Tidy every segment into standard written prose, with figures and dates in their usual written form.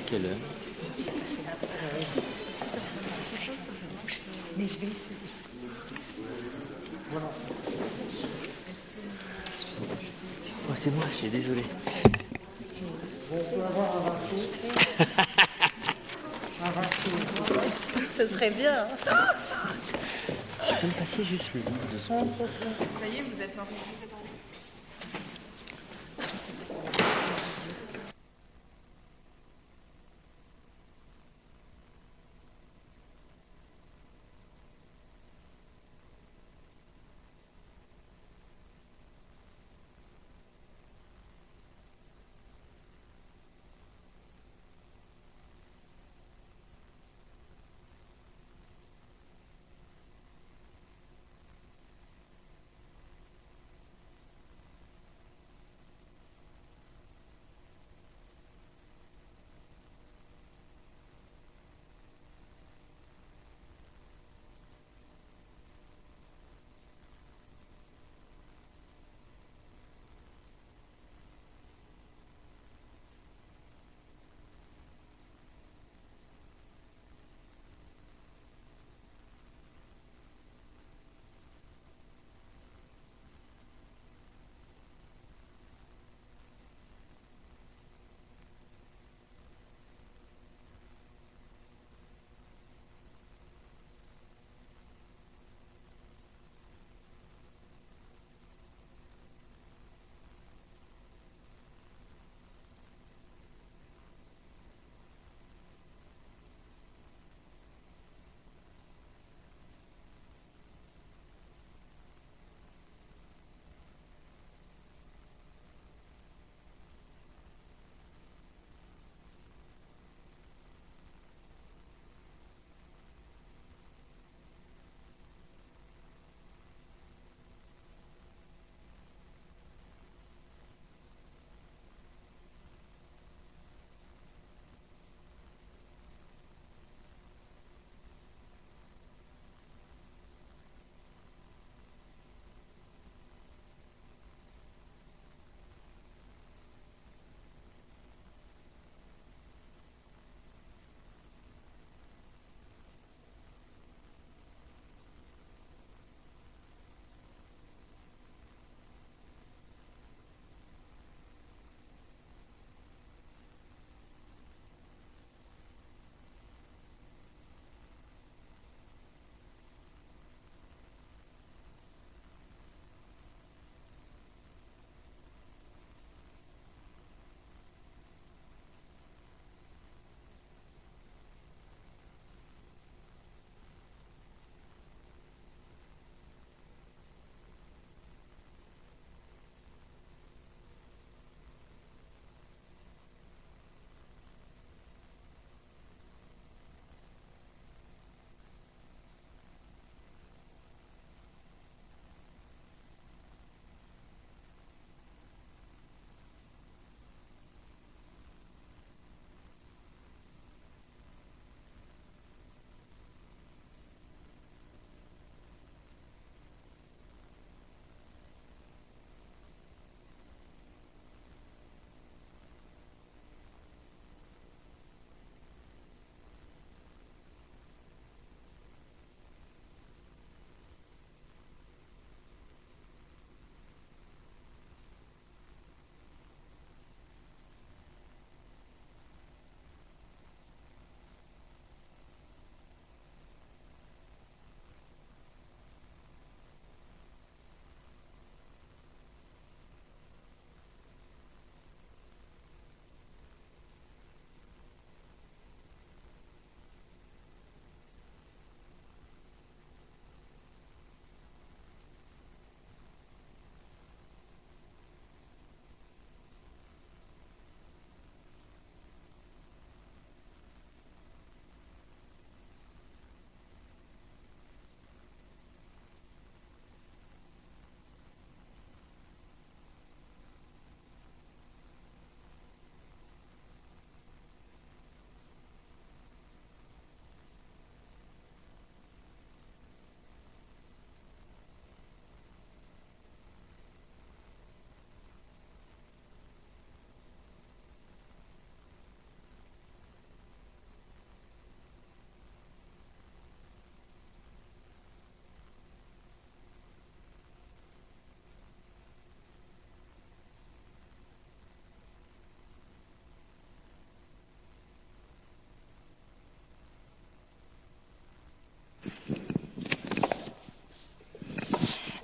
Quelle heure? Mais je vais essayer. Oh, c'est moi, je suis désolé. Ce serait bien. Je peux me passer juste le livre de son. Ça y est, vous êtes enregistré.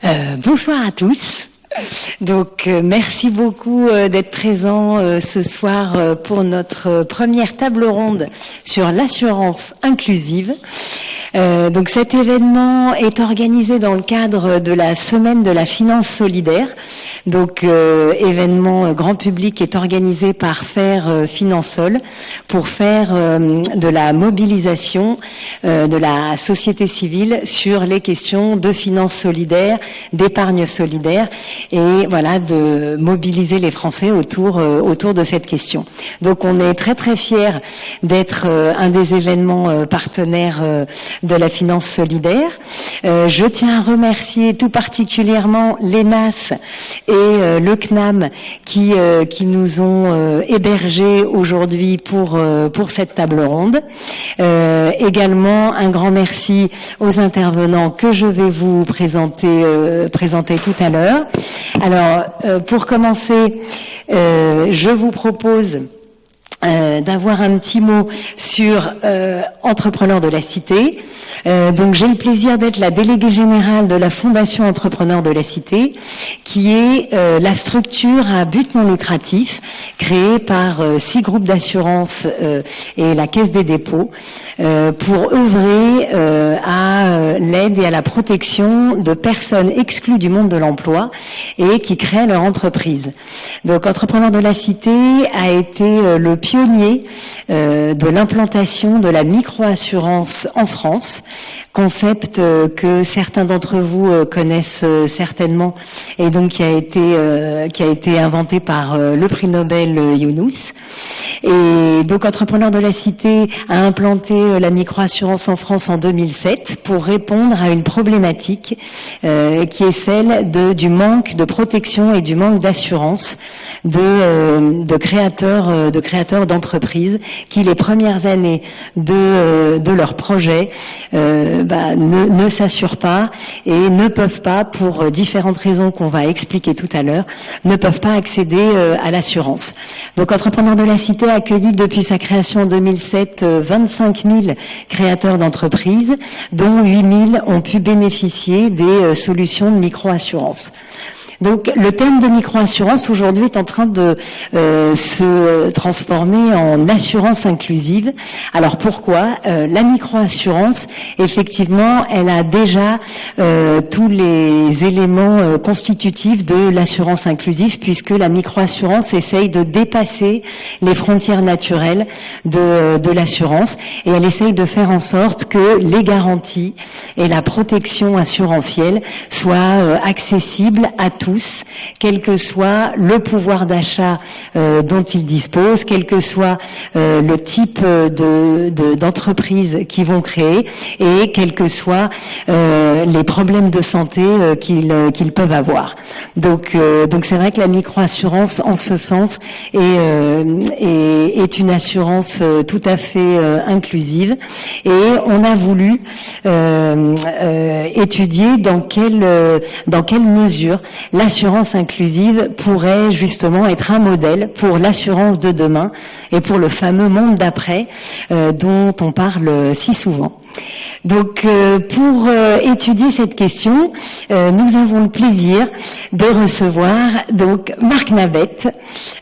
Bonsoir à tous. Donc merci beaucoup d'être présents ce soir pour notre première table ronde sur l'assurance inclusive. Donc cet événement est organisé dans le cadre de la semaine de la finance solidaire. Donc événement grand public est organisé par FAIRE Finansol pour faire de la mobilisation de la société civile sur les questions de finances solidaires, d'épargne solidaire et voilà de mobiliser les Français autour de cette question. Donc on est très très fiers d'être un des événements partenaires de la finance solidaire. Je tiens à remercier tout particulièrement l'ENAS et le CNAM qui nous ont hébergés aujourd'hui pour cette table ronde. Également un grand merci aux intervenants que je vais vous présenter tout à l'heure. Alors pour commencer, je vous propose d'avoir un petit mot sur Entrepreneurs de la Cité. Donc j'ai le plaisir d'être la déléguée générale de la Fondation Entrepreneurs de la Cité, qui est la structure à but non lucratif créée par 6 groupes d'assurance et la Caisse des dépôts pour œuvrer à l'aide et à la protection de personnes exclues du monde de l'emploi et qui créent leur entreprise. Donc Entrepreneurs de la Cité a été le pionnier de l'implantation de la micro-assurance en France, concept que certains d'entre vous connaissent certainement et donc qui a été inventé par le prix Nobel Yunus. Et donc Entrepreneurs de la Cité a implanté la micro-assurance en France en 2007 pour répondre à une problématique qui est celle du manque de protection et du manque d'assurance de créateurs d'entreprises qui les premières années de leur projet ne s'assurent pas et ne peuvent pas, pour différentes raisons qu'on va expliquer tout à l'heure, ne peuvent pas accéder à l'assurance. Donc Entrepreneurs de la Cité a accueilli depuis sa création en 2007 25 000 créateurs d'entreprises, dont 8 000 ont pu bénéficier des solutions de micro-assurance. Donc le thème de micro-assurance aujourd'hui est en train de se transformer en assurance inclusive. Alors pourquoi la micro-assurance, effectivement, elle a déjà tous les éléments constitutifs de l'assurance inclusive, puisque la micro-assurance essaye de dépasser les frontières naturelles de l'assurance et elle essaye de faire en sorte que les garanties et la protection assurantielle soient accessibles à tous, quel que soit le pouvoir d'achat dont ils disposent, quel que soit le type d'entreprise qu'ils vont créer et quels que soient les problèmes de santé qu'ils peuvent avoir. Donc c'est vrai que la micro-assurance, en ce sens, est une assurance tout à fait inclusive et on a voulu étudier dans quelle mesure l'assurance inclusive pourrait justement être un modèle pour l'assurance de demain et pour le fameux monde d'après dont on parle si souvent. Donc pour étudier cette question, nous avons le plaisir de recevoir donc Marc Nabet.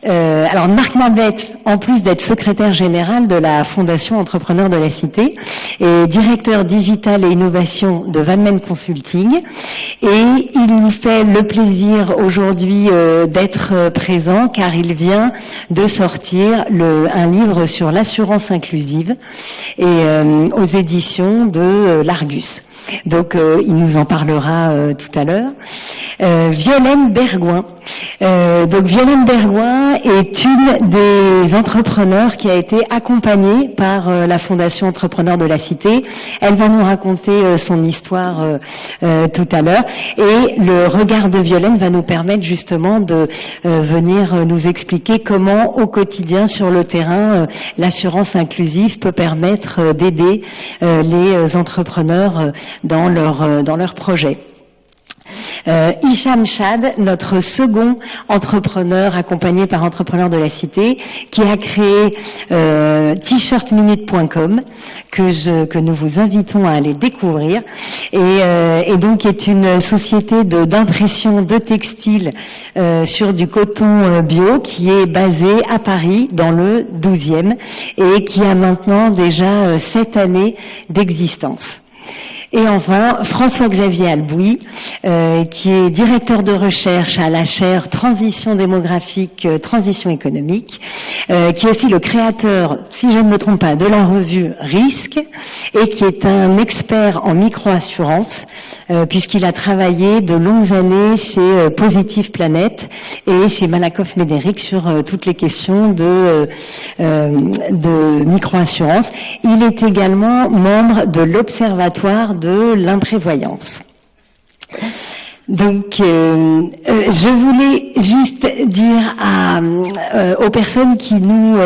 Alors Marc Nabet, en plus d'être secrétaire général de la Fondation Entrepreneurs de la Cité, est directeur digital et innovation de Van Men Consulting, et il nous fait le plaisir aujourd'hui d'être présent car il vient de sortir un livre sur l'assurance inclusive et aux éditions de l'Argus. Donc il nous en parlera tout à l'heure. Violaine Bergouin. Donc Violaine Bergouin est une des entrepreneurs qui a été accompagnée par la Fondation Entrepreneurs de la Cité. Elle va nous raconter son histoire tout à l'heure. Et le regard de Violaine va nous permettre justement de venir nous expliquer comment au quotidien sur le terrain l'assurance inclusive peut permettre d'aider les entrepreneurs dans leur projet. Hicham Chad, notre second entrepreneur accompagné par Entrepreneurs de la Cité, qui a créé t-shirtminute.com que nous vous invitons à aller découvrir et donc est une société d'impression de textiles sur du coton bio qui est basée à Paris dans le 12e et qui a maintenant déjà 7 années d'existence. Et enfin, François-Xavier Albouy, qui est directeur de recherche à la chaire Transition démographique, Transition économique, qui est aussi le créateur, si je ne me trompe pas, de la revue Risque, et qui est un expert en micro-assurance, puisqu'il a travaillé de longues années chez Positive Planète et chez Malakoff Médéric sur toutes les questions de micro-assurance. Il est également membre de l'Observatoire de l'imprévoyance. Donc, je voulais juste dire aux personnes qui nous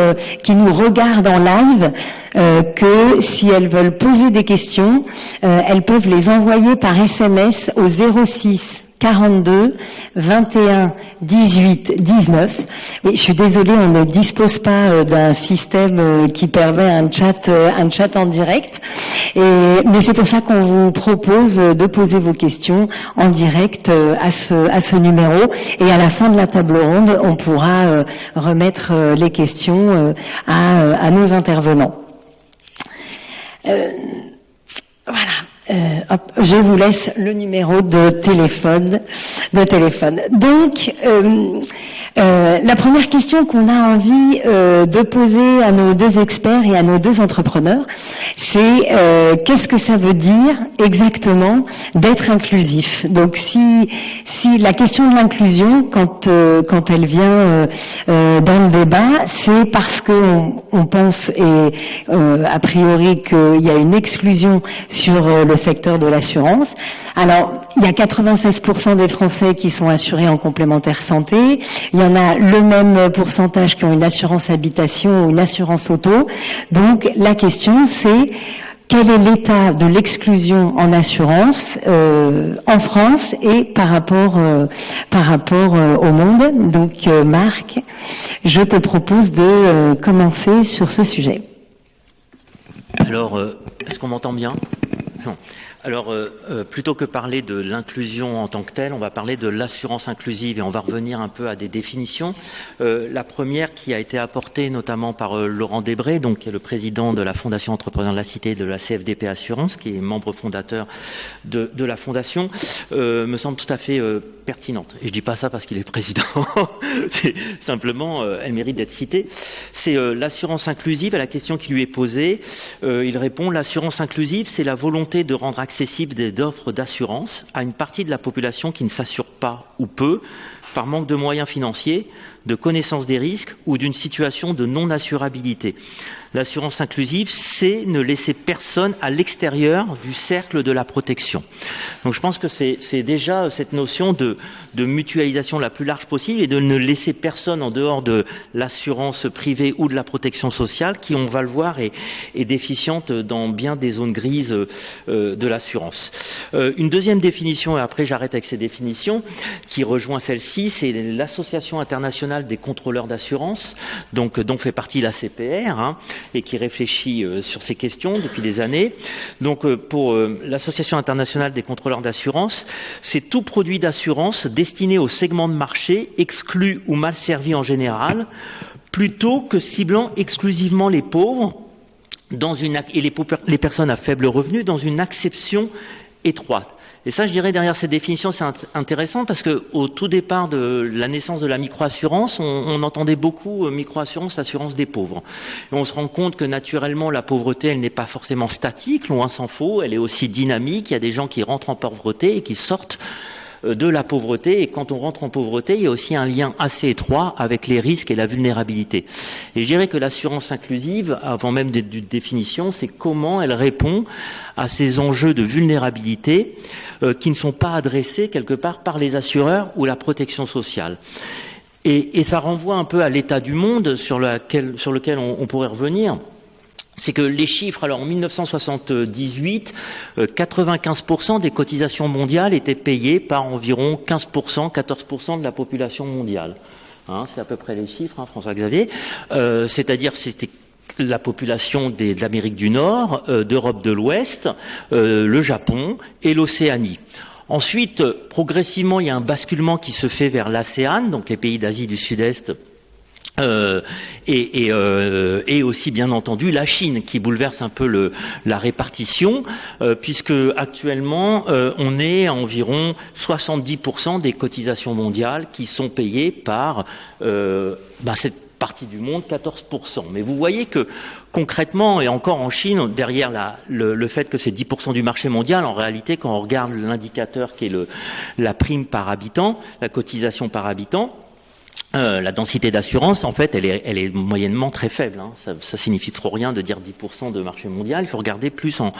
regardent en live que si elles veulent poser des questions, elles peuvent les envoyer par SMS au 06 42 21 18 19. Et je suis désolée, on ne dispose pas d'un système qui permet un chat en direct. Mais c'est pour ça qu'on vous propose de poser vos questions en direct à ce numéro. Et à la fin de la table ronde, on pourra remettre les questions à nos intervenants. Voilà. Je vous laisse le numéro de téléphone. Donc, la première question qu'on a envie de poser à nos deux experts et à nos deux entrepreneurs, c'est qu'est-ce que ça veut dire exactement d'être inclusif. Donc, si la question de l'inclusion, quand elle vient dans le débat, c'est parce que on pense a priori qu'il y a une exclusion sur le secteur de l'assurance. Alors, il y a 96% des Français qui sont assurés en complémentaire santé. Il y en a le même pourcentage qui ont une assurance habitation ou une assurance auto. Donc, la question, c'est quel est l'état de l'exclusion en assurance en France et par rapport au monde. Donc, Marc, je te propose de commencer sur ce sujet. Alors, est-ce qu'on m'entend bien ? Non. Alors, plutôt que parler de l'inclusion en tant que telle, on va parler de l'assurance inclusive et on va revenir un peu à des définitions. La première qui a été apportée notamment par Laurent Debré, donc qui est le président de la Fondation Entrepreneurs de la Cité de la CFDP Assurance, qui est membre fondateur de la Fondation, me semble tout à fait pertinente. Et je dis pas ça parce qu'il est président, c'est simplement, elle mérite d'être citée. C'est l'assurance inclusive, à la question qui lui est posée, il répond, l'assurance inclusive, c'est la volonté de rendre accessible des offres d'assurance à une partie de la population qui ne s'assure pas ou peu, par manque de moyens financiers, de connaissance des risques ou d'une situation de non-assurabilité. L'assurance inclusive, c'est ne laisser personne à l'extérieur du cercle de la protection. Donc je pense que c'est déjà cette notion de mutualisation la plus large possible et de ne laisser personne en dehors de l'assurance privée ou de la protection sociale qui, on va le voir, est déficiente dans bien des zones grises de l'assurance. Une deuxième définition, et après j'arrête avec ces définitions, qui rejoint celle-ci, c'est l'Association internationale des contrôleurs d'assurance, donc dont fait partie la CPR, et qui réfléchit sur ces questions depuis des années. Donc pour l'Association internationale des contrôleurs d'assurance, c'est tout produit d'assurance destiné au segment de marché exclu ou mal servi en général, plutôt que ciblant exclusivement les pauvres et les personnes à faible revenu dans une acception étroite. Et ça, je dirais, derrière cette définition, c'est intéressant parce que au tout départ de la naissance de la microassurance, on entendait beaucoup microassurance, assurance des pauvres. Et on se rend compte que naturellement, la pauvreté, elle n'est pas forcément statique, loin s'en faut, elle est aussi dynamique. Il y a des gens qui rentrent en pauvreté et qui sortent de la pauvreté, et quand on rentre en pauvreté, il y a aussi un lien assez étroit avec les risques et la vulnérabilité. Et je dirais que l'assurance inclusive, avant même de définition, c'est comment elle répond à ces enjeux de vulnérabilité qui ne sont pas adressés quelque part par les assureurs ou la protection sociale. Et ça renvoie un peu à l'état du monde sur lequel on pourrait revenir. c'est que les chiffres, alors en 1978, 95% des cotisations mondiales étaient payées par environ 15%, 14% de la population mondiale. Hein, c'est à peu près les chiffres, hein, François-Xavier. C'est-à-dire c'était la population de l'Amérique du Nord, d'Europe de l'Ouest, le Japon et l'Océanie. Ensuite, progressivement, il y a un basculement qui se fait vers l'ASEAN, donc les pays d'Asie du Sud-Est, et aussi bien entendu la Chine qui bouleverse un peu la répartition, puisque actuellement on est à environ 70% des cotisations mondiales qui sont payées par cette partie du monde, 14%. Mais vous voyez que concrètement, et encore en Chine, derrière le fait que c'est 10% du marché mondial, en réalité, quand on regarde l'indicateur qui est la prime par habitant, la cotisation par habitant, la densité d'assurance, en fait, elle est moyennement très faible. Hein. Ça signifie trop rien de dire 10% de marché mondial. Il faut regarder plus en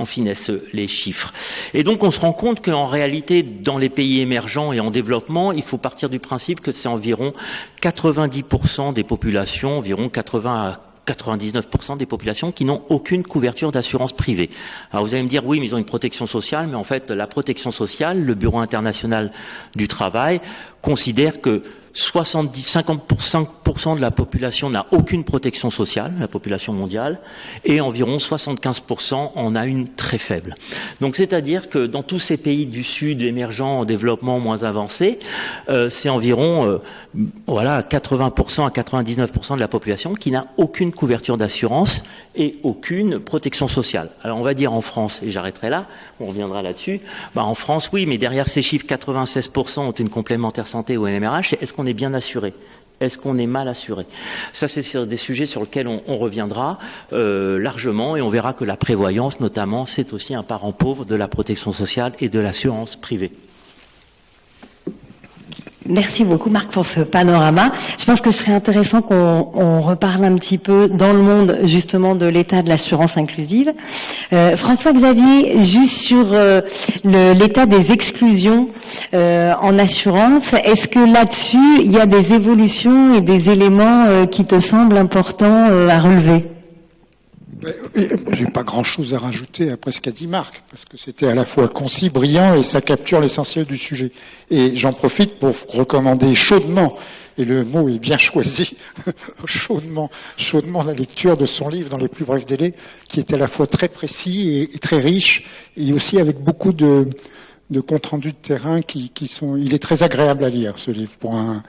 finesse les chiffres. Et donc, on se rend compte qu'en réalité, dans les pays émergents et en développement, il faut partir du principe que c'est environ 90% des populations, environ 80 à 99% des populations qui n'ont aucune couverture d'assurance privée. Alors vous allez me dire, oui, mais ils ont une protection sociale, mais en fait, la protection sociale, le Bureau international du travail considère que 55% de la population n'a aucune protection sociale, la population mondiale, et environ 75% en a une très faible. Donc c'est-à-dire que dans tous ces pays du Sud, émergents, en développement, moins avancés, c'est environ 80% à 99% de la population qui n'a aucune couverture d'assurance et aucune protection sociale. Alors on va dire en France, et j'arrêterai là, on reviendra là-dessus, en France oui, mais derrière ces chiffres, 96% ont une complémentaire santé ou NMRH, est-ce qu'on est bien assuré ? Est-ce qu'on est mal assuré ? Ça, c'est sur des sujets sur lesquels on reviendra largement, et on verra que la prévoyance, notamment, c'est aussi un parent pauvre de la protection sociale et de l'assurance privée. Merci beaucoup Marc pour ce panorama. Je pense que ce serait intéressant qu'on reparle un petit peu dans le monde justement de l'état de l'assurance inclusive. François-Xavier, juste sur l'état des exclusions en assurance, est-ce que là-dessus il y a des évolutions et des éléments qui te semblent importants à relever ? J'ai pas grand-chose à rajouter après ce qu'a dit Marc, parce que c'était à la fois concis, brillant, et ça capture l'essentiel du sujet. Et j'en profite pour recommander chaudement, et le mot est bien choisi, chaudement la lecture de son livre dans les plus brefs délais, qui est à la fois très précis et très riche, et aussi avec beaucoup de comptes rendus de terrain qui sont. Il est très agréable à lire, ce livre, pour un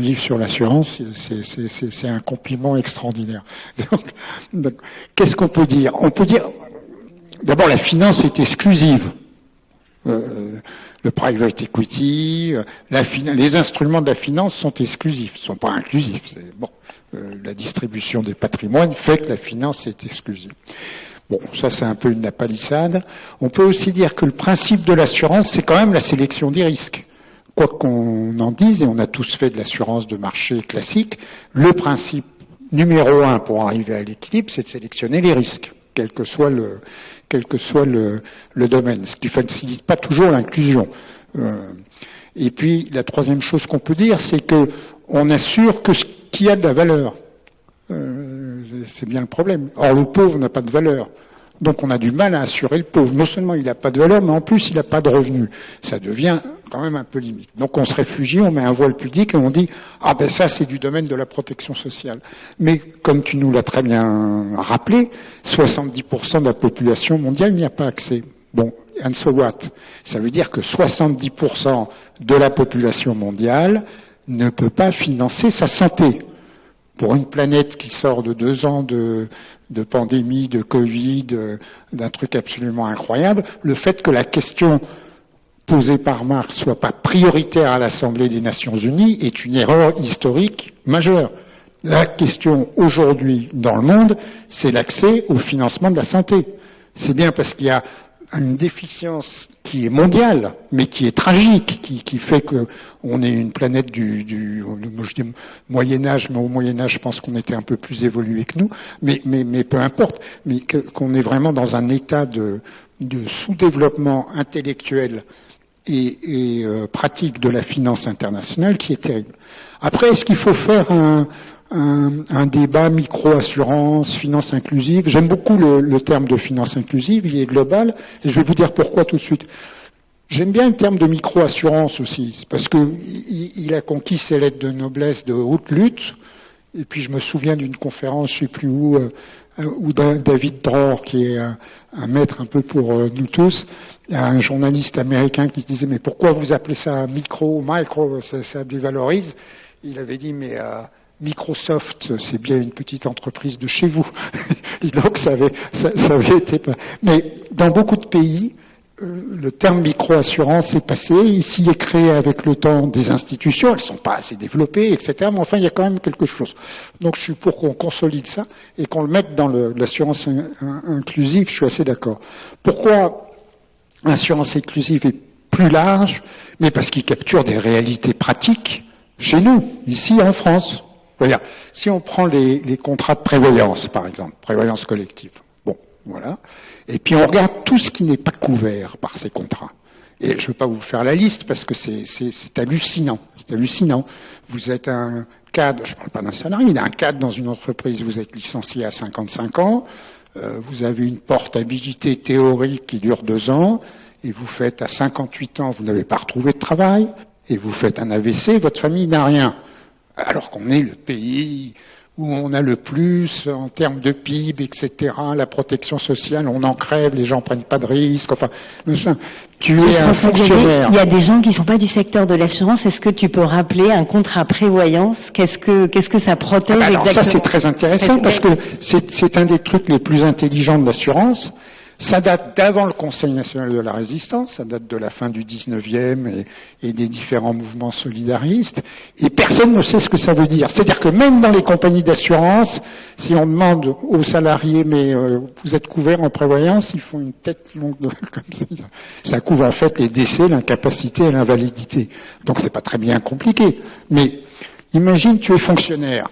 livre sur l'assurance, c'est un compliment extraordinaire. Donc, qu'est-ce qu'on peut dire ? On peut dire, d'abord, la finance est exclusive. Le private equity, les instruments de la finance sont exclusifs, ils ne sont pas inclusifs. La distribution des patrimoines fait que la finance est exclusive. Bon, ça c'est un peu une lapalissade. On peut aussi dire que le principe de l'assurance, c'est quand même la sélection des risques. Quoi qu'on en dise, et on a tous fait de l'assurance de marché classique, le principe numéro 1 pour arriver à l'équilibre, c'est de sélectionner les risques, quel que soit le domaine, ce qui ne facilite pas toujours l'inclusion. Et puis, la troisième chose qu'on peut dire, c'est que on assure que ce qui a de la valeur. C'est bien le problème. Or, le pauvre n'a pas de valeur. Donc on a du mal à assurer le pauvre. Non seulement il n'a pas de valeur, mais en plus il n'a pas de revenus. Ça devient quand même un peu limite. Donc on se réfugie, on met un voile pudique et on dit « Ah ben ça c'est du domaine de la protection sociale ». Mais comme tu nous l'as très bien rappelé, 70% de la population mondiale n'y a pas accès. Bon, and so what ? Ça veut dire que 70% de la population mondiale ne peut pas financer sa santé. Pour une planète qui sort de 2 ans de pandémie, de Covid, d'un truc absolument incroyable, le fait que la question posée par Marc soit pas prioritaire à l'Assemblée des Nations Unies est une erreur historique majeure. La question aujourd'hui dans le monde, c'est l'accès au financement de la santé. C'est bien parce qu'il y a une déficience qui est mondiale, mais qui est tragique, qui fait que on est une planète je dis Moyen-Âge, mais au Moyen-Âge, je pense qu'on était un peu plus évolué que nous, mais peu importe, mais qu'on est vraiment dans un état de sous-développement intellectuel et pratique de la finance internationale qui est terrible. Après, est-ce qu'il faut faire un débat micro-assurance, finance inclusive. J'aime beaucoup le terme de finance inclusive, il est global, et je vais vous dire pourquoi tout de suite. J'aime bien le terme de micro-assurance aussi, c'est parce que il a conquis ses lettres de noblesse de haute lutte, et puis je me souviens d'une conférence, je sais plus où David Dror, qui est un maître un peu pour nous tous, un journaliste américain qui se disait mais pourquoi vous appelez ça micro, ça dévalorise. Il avait dit mais Microsoft, c'est bien une petite entreprise de chez vous. Et donc ça avait été. Mais dans beaucoup de pays, le terme micro-assurance est passé. Ici, il est créé avec le temps des institutions. Elles sont pas assez développées, etc. Mais enfin, il y a quand même quelque chose. Donc, je suis pour qu'on consolide ça et qu'on le mette dans l'assurance inclusive. Je suis assez d'accord. Pourquoi l'assurance inclusive est plus large? Mais parce qu'il capture des réalités pratiques chez nous, ici en France. Regarde, si on prend les contrats de prévoyance, par exemple, prévoyance collective. Bon, voilà. Et puis on regarde tout ce qui n'est pas couvert par ces contrats. Et je ne vais pas vous faire la liste parce que c'est hallucinant. C'est hallucinant. Vous êtes un cadre, je ne parle pas d'un salarié, d'un cadre dans une entreprise, vous êtes licencié à 55 ans, vous avez une portabilité théorique qui dure 2 ans, et vous faites à 58 ans, vous n'avez pas retrouvé de travail, et vous faites un AVC, votre famille n'a rien. Alors qu'on est le pays où on a le plus en termes de PIB, etc., la protection sociale, on en crève, les gens prennent pas de risques, enfin, tu es un fonctionnaire. Il y a des gens qui sont pas du secteur de l'assurance. Est-ce que tu peux rappeler un contrat prévoyance? Qu'est-ce que ça protège exactement? Alors ça, c'est très intéressant parce que c'est un des trucs les plus intelligents de l'assurance. Ça date d'avant le Conseil national de la résistance, ça date de la fin du 19e et des différents mouvements solidaristes, et personne ne sait ce que ça veut dire. C'est-à-dire que même dans les compagnies d'assurance, si on demande aux salariés, mais vous êtes couverts en prévoyance, ils font une tête longue comme ça. Ça couvre en fait les décès, l'incapacité et l'invalidité. Donc c'est pas très bien compliqué. Mais imagine, tu es fonctionnaire.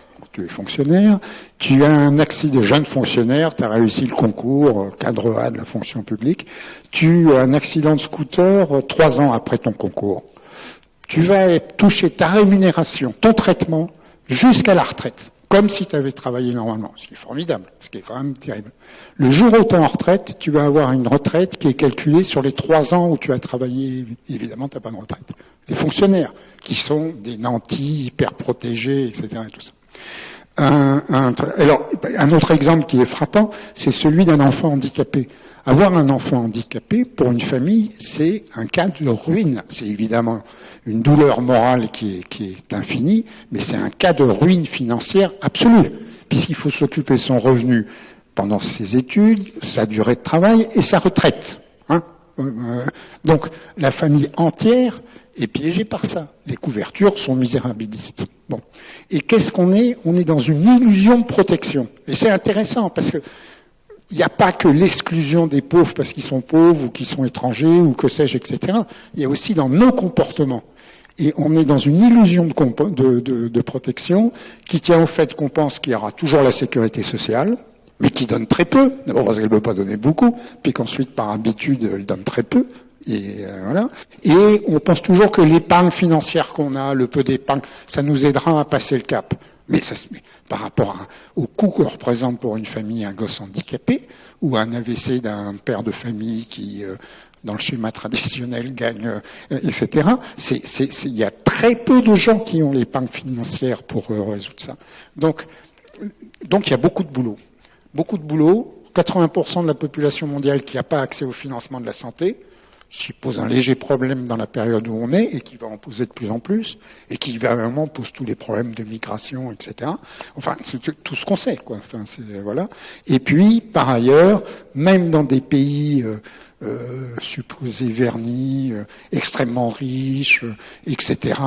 Tu as un accident, jeune fonctionnaire, tu as réussi le concours, cadre A de la fonction publique, tu as un accident de scooter 3 ans après ton concours. Tu vas toucher ta rémunération, ton traitement, jusqu'à la retraite, comme si tu avais travaillé normalement, ce qui est formidable, ce qui est quand même terrible. Le jour où tu es en retraite, tu vas avoir une retraite qui est calculée sur les 3 ans où tu as travaillé. Évidemment, tu n'as pas de retraite. Les fonctionnaires, qui sont des nantis, hyper protégés, etc. et tout ça. Alors, un autre exemple qui est frappant, c'est celui d'un enfant handicapé. Avoir un enfant handicapé, pour une famille, c'est un cas de ruine. C'est évidemment une douleur morale qui est infinie, mais c'est un cas de ruine financière absolue, puisqu'il faut s'occuper de son revenu pendant ses études, sa durée de travail et sa retraite. Donc, la famille entière est piégée par ça. Les couvertures sont misérabilistes. Bon. Et qu'est-ce qu'on est? On est dans une illusion de protection. Et c'est intéressant parce que il n'y a pas que l'exclusion des pauvres parce qu'ils sont pauvres ou qu'ils sont étrangers ou que sais-je, etc. Il y a aussi dans nos comportements. Et on est dans une illusion de protection qui tient au fait qu'on pense qu'il y aura toujours la sécurité sociale, mais qui donne très peu. D'abord parce qu'elle ne peut pas donner beaucoup, puis qu'ensuite, par habitude, elle donne très peu. Et voilà. Et on pense toujours que l'épargne financière qu'on a, le peu d'épargne, ça nous aidera à passer le cap. Mais par rapport au coût que représente pour une famille un gosse handicapé ou un AVC d'un père de famille qui, dans le schéma traditionnel, gagne, etc. Il y a très peu de gens qui ont l'épargne financière pour résoudre ça. Donc il y a beaucoup de boulot. Beaucoup de boulot. 80% de la population mondiale qui n'a pas accès au financement de la santé, qui pose un léger problème dans la période où on est et qui va en poser de plus en plus et qui évidemment pose tous les problèmes de migration, etc. Enfin, c'est tout ce qu'on sait, quoi. Enfin, voilà. Et puis, par ailleurs, même dans des pays supposés vernis, extrêmement riches, etc.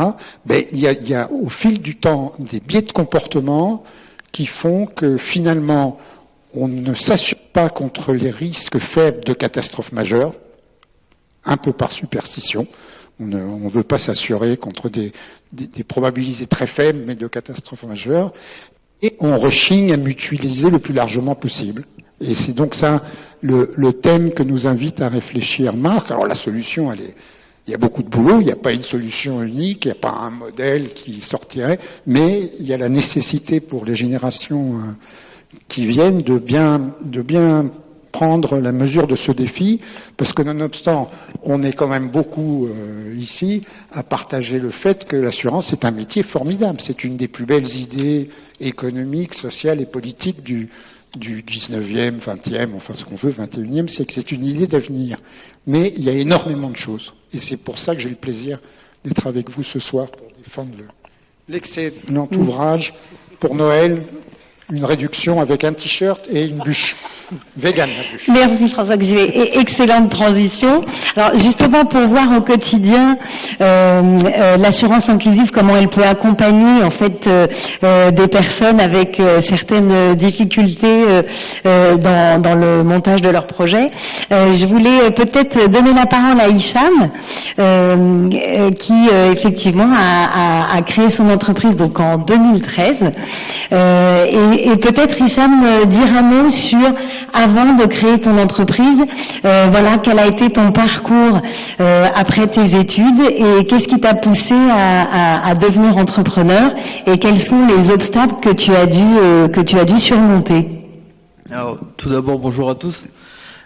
Ben, il y a au fil du temps des biais de comportement qui font que finalement, on ne s'assure pas contre les risques faibles de catastrophes majeures. Un peu par superstition. On ne veut pas s'assurer contre des probabilités très faibles, mais de catastrophes majeures. Et on rechigne à mutualiser le plus largement possible. Et c'est donc ça le thème que nous invite à réfléchir Marc. Alors la solution, elle est Il y a beaucoup de boulot, il n'y a pas une solution unique, il n'y a pas un modèle qui sortirait, mais il y a la nécessité pour les générations qui viennent de bien prendre la mesure de ce défi, parce que nonobstant, on est quand même beaucoup ici à partager le fait que l'assurance est un métier formidable. C'est une des plus belles idées économiques, sociales et politiques du 19e, 20e, enfin ce qu'on veut, 21e siècle. C'est une idée d'avenir. Mais il y a énormément de choses. Et c'est pour ça que j'ai le plaisir d'être avec vous ce soir pour défendre l'excellent ouvrage pour Noël, une réduction avec un t-shirt et une bûche. Vegan, la bûche. Merci François-Xavier. Excellente transition. Alors justement pour voir au quotidien l'assurance inclusive, comment elle peut accompagner en fait des personnes avec certaines difficultés dans le montage de leur projet. Je voulais peut-être donner la parole à Hicham qui effectivement a créé son entreprise donc en 2013 et peut-être Hicham dire un mot sur avant de créer ton entreprise, voilà, quel a été ton parcours après tes études et qu'est-ce qui t'a poussé à devenir entrepreneur et quels sont les obstacles que tu as dû surmonter? Alors, tout d'abord, bonjour à tous.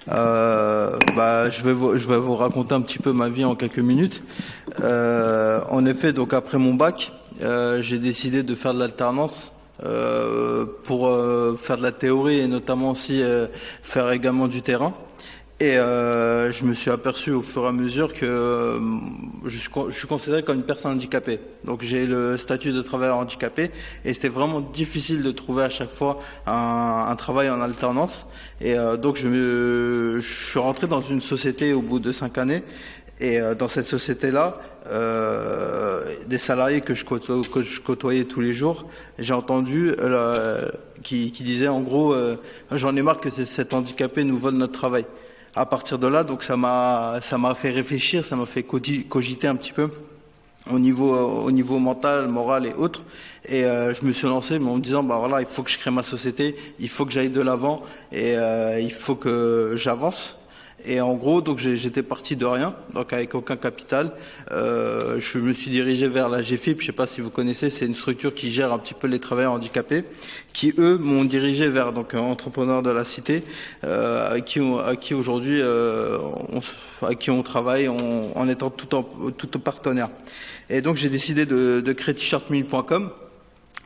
Je vais vous raconter un petit peu ma vie en quelques minutes. En effet, donc après mon bac, j'ai décidé de faire de l'alternance. Pour faire de la théorie et notamment aussi faire également du terrain. Et je me suis aperçu au fur et à mesure que je suis considéré comme une personne handicapée. Donc j'ai le statut de travailleur handicapé et c'était vraiment difficile de trouver à chaque fois un travail en alternance. Et donc je suis rentré dans une société au bout de 5 années. Et dans cette société-là, des salariés que je côtoyais tous les jours, j'ai entendu qui disaient en gros j'en ai marre que cet handicapé nous vole notre travail. À partir de là, donc ça m'a fait réfléchir, ça m'a fait cogiter un petit peu au niveau mental, moral et autres. Et je me suis lancé en me disant voilà, il faut que je crée ma société, il faut que j'aille de l'avant et il faut que j'avance. Et en gros, donc j'étais parti de rien, donc avec aucun capital. Je me suis dirigé vers la GFIP. Je sais pas si vous connaissez, c'est une structure qui gère un petit peu les travailleurs handicapés, qui eux m'ont dirigé vers donc Entrepreneurs de la Cité, à qui aujourd'hui on travaille en étant tout partenaire. Et donc j'ai décidé de créer t-shirt1000.com.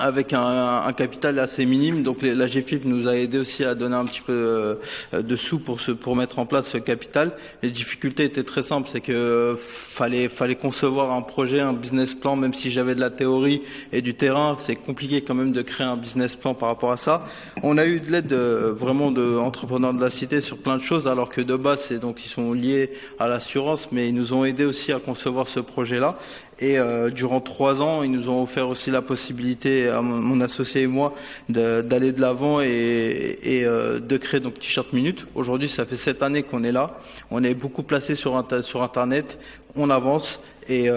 Avec un capital assez minime, donc la GFIP nous a aidé aussi à donner un petit peu de sous pour mettre en place ce capital. Les difficultés étaient très simples, c'est que fallait concevoir un projet, un business plan, même si j'avais de la théorie et du terrain, c'est compliqué quand même de créer un business plan par rapport à ça. On a eu de l'aide vraiment de Entrepreneurs de la Cité sur plein de choses, alors que de base ils sont liés à l'assurance, mais ils nous ont aidé aussi à concevoir ce projet-là. Et durant 3 ans, ils nous ont offert aussi la possibilité, à mon associé et moi, d'aller de l'avant et de créer donc T-shirt Minute. Aujourd'hui, ça fait 7 années qu'on est là. On est beaucoup placé sur Internet. On avance. Et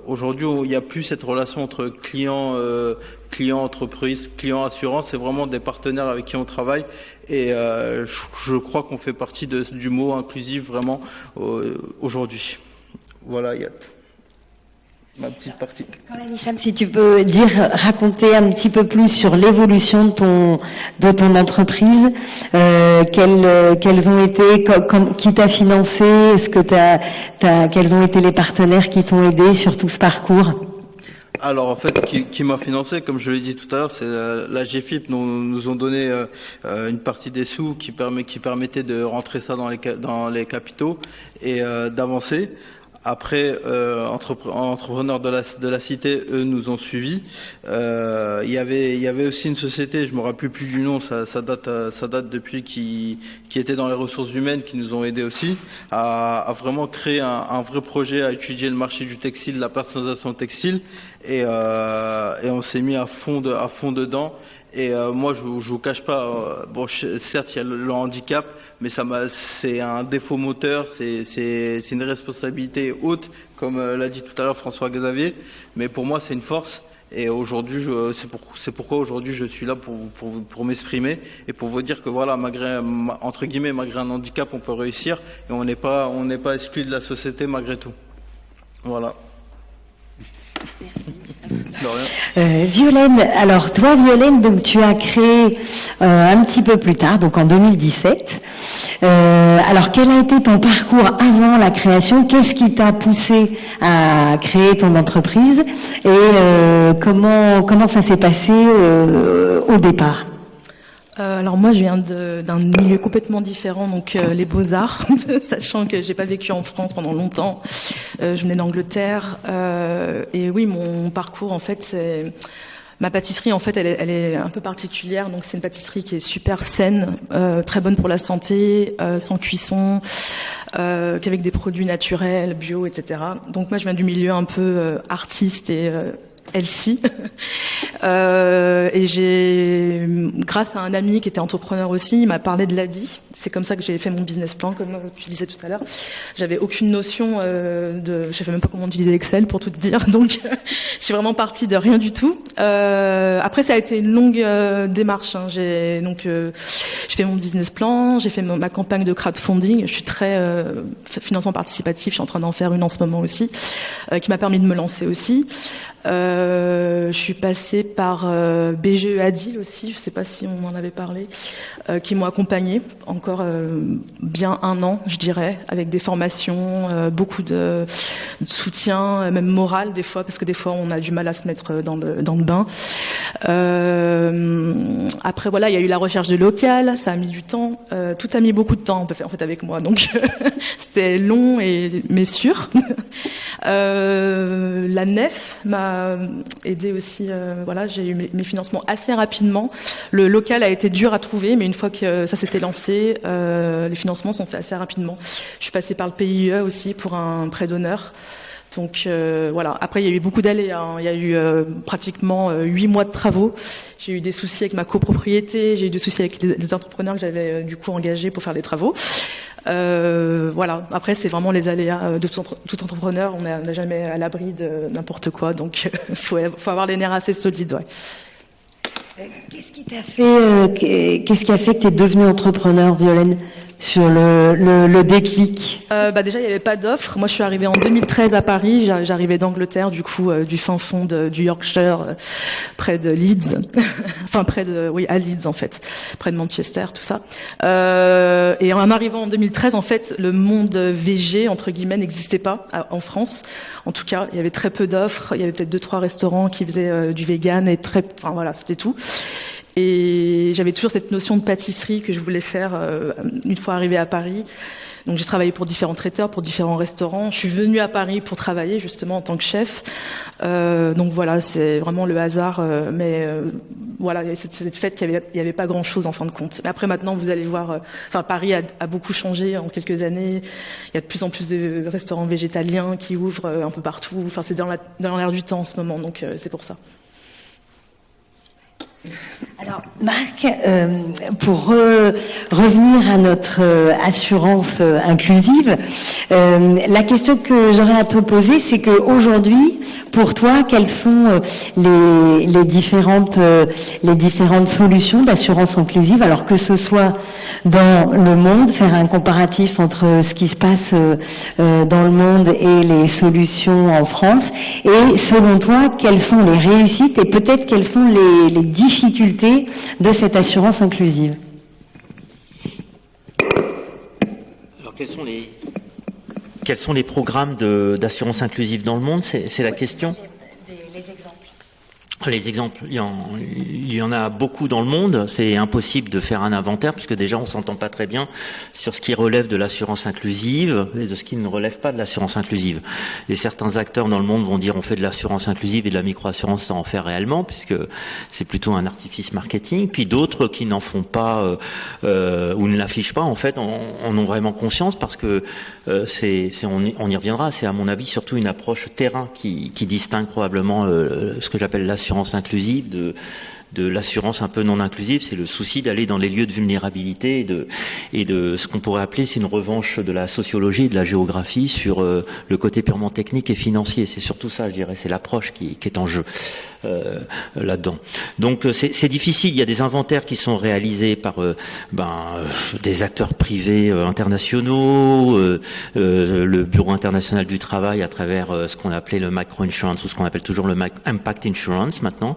aujourd'hui, il n'y a plus cette relation entre client entreprise, client assurance. C'est vraiment des partenaires avec qui on travaille. Et je crois qu'on fait partie du mot inclusif vraiment aujourd'hui. Voilà, Yat. Ma petite partie. Quand même, Hicham, si tu peux raconter un petit peu plus sur l'évolution de ton entreprise, quels ont été, qui t'a financé, quels ont été les partenaires qui t'ont aidé sur tout ce parcours? Alors en fait, qui m'a financé, comme je l'ai dit tout à l'heure, c'est la GFIP. Nous ont donné une partie des sous qui permettait de rentrer ça dans les capitaux et d'avancer. Après, Entrepreneurs de la Cité, eux, nous ont suivis. Il y avait aussi une société, je me rappelle plus du nom, ça date depuis, qui était dans les ressources humaines, qui nous ont aidés aussi à vraiment créer un vrai projet, à étudier le marché du textile, la personnalisation textile, et on s'est mis à fond dedans. Et moi, je vous cache pas. Certes, il y a le handicap, mais c'est un défaut moteur, c'est une responsabilité haute, comme l'a dit tout à l'heure François-Xavier. Mais pour moi, c'est une force. Et aujourd'hui, c'est pourquoi aujourd'hui je suis là pour m'exprimer et pour vous dire que voilà, malgré un handicap, on peut réussir et on n'est pas exclu de la société malgré tout. Voilà. De rien. Violaine, alors toi Violaine, donc tu as créé un petit peu plus tard, donc en 2017. Alors quel a été ton parcours avant la création? Qu'est-ce qui t'a poussé à créer ton entreprise et comment ça s'est passé au départ? Alors moi je viens d'un milieu complètement différent, donc les beaux-arts, sachant que j'ai pas vécu en France pendant longtemps. Je venais d'Angleterre et oui, mon parcours en fait c'est ma pâtisserie en fait elle est un peu particulière, donc c'est une pâtisserie qui est super saine, très bonne pour la santé, sans cuisson, qu'avec des produits naturels, bio, etc. Donc moi je viens du milieu un peu artiste et healthy. Et j'ai, grâce à un ami qui était entrepreneur aussi, il m'a parlé de l'ADI. C'est comme ça que j'ai fait mon business plan, comme tu disais tout à l'heure. J'avais aucune notion je savais même pas comment utiliser Excel pour tout te dire. Donc, je suis vraiment partie de rien du tout. Après, ça a été une longue démarche. Hein. J'ai fait mon business plan, j'ai fait ma campagne de crowdfunding. Je suis très financement participatif. Je suis en train d'en faire une en ce moment aussi, qui m'a permis de me lancer aussi. Je suis passée par BGE Adil aussi, je sais pas si on en avait parlé, qui m'ont accompagnée encore bien 1 an, je dirais, avec des formations, beaucoup de soutien, même moral des fois, parce que des fois on a du mal à se mettre dans le bain. Après voilà, il y a eu la recherche de local, ça a mis du temps, tout a mis beaucoup de temps en fait avec moi, donc c'était long mais sûr. La nef m'a aidé aussi. Voilà, j'ai eu mes financements assez rapidement. Le local a été dur à trouver, mais une fois que ça s'était lancé, les financements sont faits assez rapidement. Je suis passée par le PIE aussi pour un prêt d'honneur. Donc voilà. Après, il y a eu beaucoup d'aléas. Hein. Il y a eu pratiquement 8 mois de travaux. J'ai eu des soucis avec ma copropriété. J'ai eu des soucis avec les entrepreneurs que j'avais du coup engagés pour faire les travaux. Voilà. Après, c'est vraiment les aléas de tout entrepreneur. On n'est jamais à l'abri de n'importe quoi. Donc, faut avoir les nerfs assez solides. Ouais. Qu'est-ce qui a fait que tu es devenue entrepreneur, Violaine, sur le déclic? Déjà, il n'y avait pas d'offre. Moi, je suis arrivée en 2013 à Paris. J'arrivais d'Angleterre, du coup, du fin fond du Yorkshire, près de Leeds. Enfin, à Leeds, en fait. Près de Manchester, tout ça. Et en arrivant en 2013, en fait, le monde VG, entre guillemets, n'existait pas en France. En tout cas, il y avait très peu d'offres. Il y avait peut-être 2-3 restaurants qui faisaient du vegan et enfin voilà, c'était tout. Et j'avais toujours cette notion de pâtisserie que je voulais faire une fois arrivée à Paris. Donc j'ai travaillé pour différents traiteurs, pour différents restaurants. Je suis venue à Paris pour travailler justement en tant que chef. Donc voilà, c'est vraiment le hasard. Mais voilà, il y a cette fête qu'il y avait pas grand-chose en fin de compte. Mais après maintenant, vous allez voir, Paris a beaucoup changé en quelques années. Il y a de plus en plus de restaurants végétaliens qui ouvrent un peu partout. Enfin, c'est dans l'air du temps en ce moment, donc c'est pour ça. Alors, Marc, pour revenir à notre assurance inclusive, la question que j'aurais à te poser, c'est que aujourd'hui, pour toi, quelles sont les différentes solutions d'assurance inclusive, alors que ce soit dans le monde, faire un comparatif entre ce qui se passe dans le monde et les solutions en France, et selon toi, quelles sont les réussites et peut-être quelles sont les difficultés de cette assurance inclusive? Alors, quels sont les programmes d'assurance inclusive dans le monde? C'est la question. Les exemples. Les exemples, il y en a beaucoup dans le monde. C'est impossible de faire un inventaire puisque déjà on s'entend pas très bien sur ce qui relève de l'assurance inclusive et de ce qui ne relève pas de l'assurance inclusive. Et certains acteurs dans le monde vont dire on fait de l'assurance inclusive et de la microassurance sans en faire réellement puisque c'est plutôt un artifice marketing. Puis d'autres qui n'en font pas ou ne l'affichent pas en fait en ont vraiment conscience parce que on y reviendra. C'est à mon avis surtout une approche terrain qui distingue probablement ce que j'appelle l'assurance inclusive de l'assurance un peu non inclusive, c'est le souci d'aller dans les lieux de vulnérabilité et de ce qu'on pourrait appeler, c'est une revanche de la sociologie et de la géographie sur le côté purement technique et financier. C'est surtout ça, je dirais, c'est l'approche qui est en jeu là-dedans. Donc c'est difficile. Il y a des inventaires qui sont réalisés par des acteurs privés internationaux, le Bureau international du travail à travers ce qu'on appelait le micro-insurance ou ce qu'on appelle toujours le impact insurance maintenant.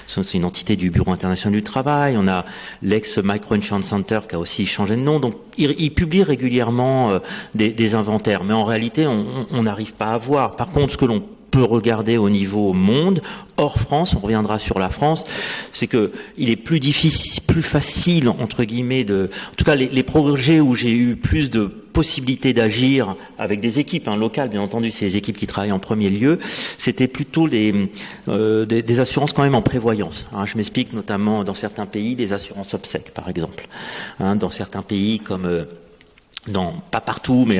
C'est une entité du Bureau international du travail. On a l'ex-Micro-Insurance Center qui a aussi changé de nom. Donc ils publient régulièrement des inventaires, mais en réalité on n'arrive pas à voir. Par contre, ce que l'on peut regarder au niveau monde, hors France, on reviendra sur la France, c'est que il est plus difficile, plus facile, entre guillemets, en tout cas les projets où j'ai eu plus de possibilités d'agir avec des équipes locales, bien entendu, c'est les équipes qui travaillent en premier lieu, c'était plutôt des assurances quand même en prévoyance. Je m'explique, notamment dans certains pays, les assurances obsèques, par exemple. Dans certains pays comme pas partout, mais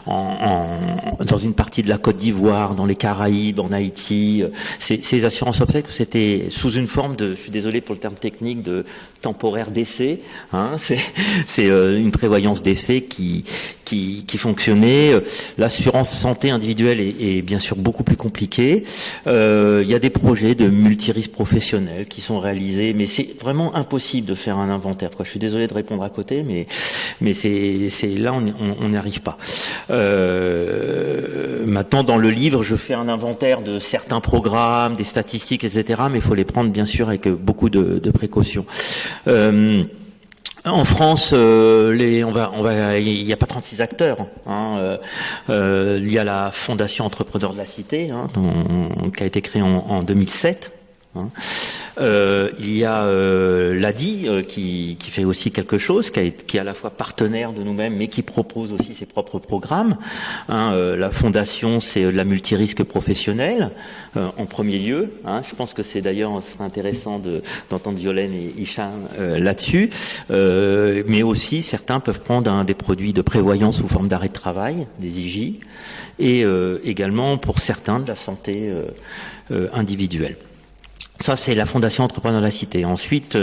dans une partie de la Côte d'Ivoire, dans les Caraïbes, en Haïti, ces assurances obsèques, c'était sous une forme de, je suis désolé pour le terme technique, de temporaire d'essai. C'est une prévoyance d'essai qui fonctionnait. L'assurance santé individuelle est bien sûr beaucoup plus compliquée. Il y a des projets de multirisques professionnels qui sont réalisés, mais c'est vraiment impossible de faire un inventaire. Je suis désolé de répondre à côté, mais c'est là on n'y arrive pas. Maintenant, dans le livre, je fais un inventaire de certains programmes, des statistiques, etc., mais il faut les prendre bien sûr avec beaucoup de précautions. En France, il n'y a pas 36 acteurs. Il y a la Fondation Entrepreneurs de la Cité, qui a été créée en 2007. Il y a l'ADI qui fait aussi quelque chose, qui est à la fois partenaire de nous-mêmes, mais qui propose aussi ses propres programmes. La fondation, c'est la multirisque professionnelle en premier lieu. Je pense que c'est d'ailleurs, ce serait intéressant d'entendre Violaine et Hicham là-dessus. Mais aussi, certains peuvent prendre des produits de prévoyance sous forme d'arrêt de travail, des IJ, et également pour certains de la santé individuelle. Ça, c'est la Fondation Entrepreneurs de la Cité. Ensuite,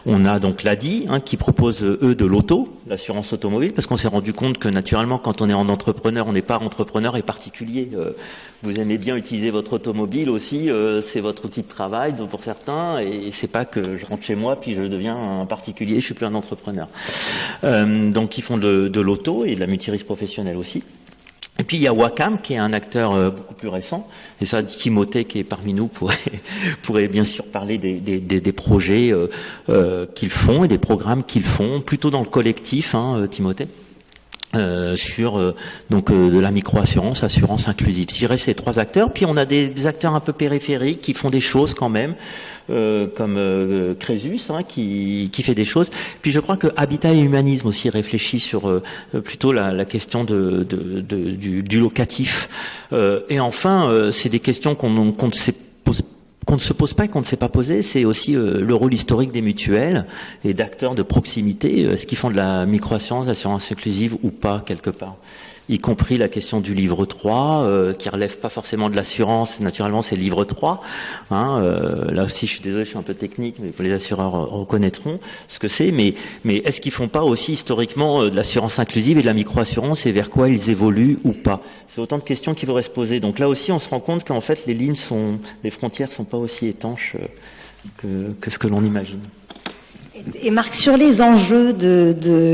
on a donc l'ADI, qui propose, eux, de l'auto, l'assurance automobile, parce qu'on s'est rendu compte que, naturellement, quand on est en entrepreneur, on n'est pas entrepreneur et particulier. Vous aimez bien utiliser votre automobile aussi, c'est votre outil de travail pour certains, et c'est pas que je rentre chez moi puis je deviens un particulier, je suis plus un entrepreneur. Donc, ils font de l'auto et de la multirisque professionnelle aussi. Et puis il y a Wacam qui est un acteur beaucoup plus récent, et ça Timothée qui est parmi nous pourrait bien sûr parler des projets qu'ils font et des programmes qu'ils font, plutôt dans le collectif, Timothée. Sur de la micro-assurance, assurance inclusive. Je dirais ces trois acteurs. Puis on a des acteurs un peu périphériques qui font des choses quand même, comme Crésus, qui fait des choses. Puis je crois que Habitat et Humanisme aussi réfléchit sur plutôt la question du locatif. Et enfin, c'est des questions qu'on ne se pose pas et qu'on ne sait pas poser, c'est aussi le rôle historique des mutuelles et d'acteurs de proximité, est-ce qu'ils font de la micro-assurance, l'assurance inclusive ou pas, quelque part, y compris la question du livre 3, qui relève pas forcément de l'assurance, naturellement c'est le livre 3, là aussi je suis désolé, je suis un peu technique, mais les assureurs reconnaîtront ce que c'est, mais est-ce qu'ils font pas aussi historiquement de l'assurance inclusive et de la micro-assurance et vers quoi ils évoluent ou pas? C'est autant de questions qui devraient se poser. Donc là aussi on se rend compte qu'en fait les frontières sont pas aussi étanches que ce que l'on imagine. Et Marc, sur les enjeux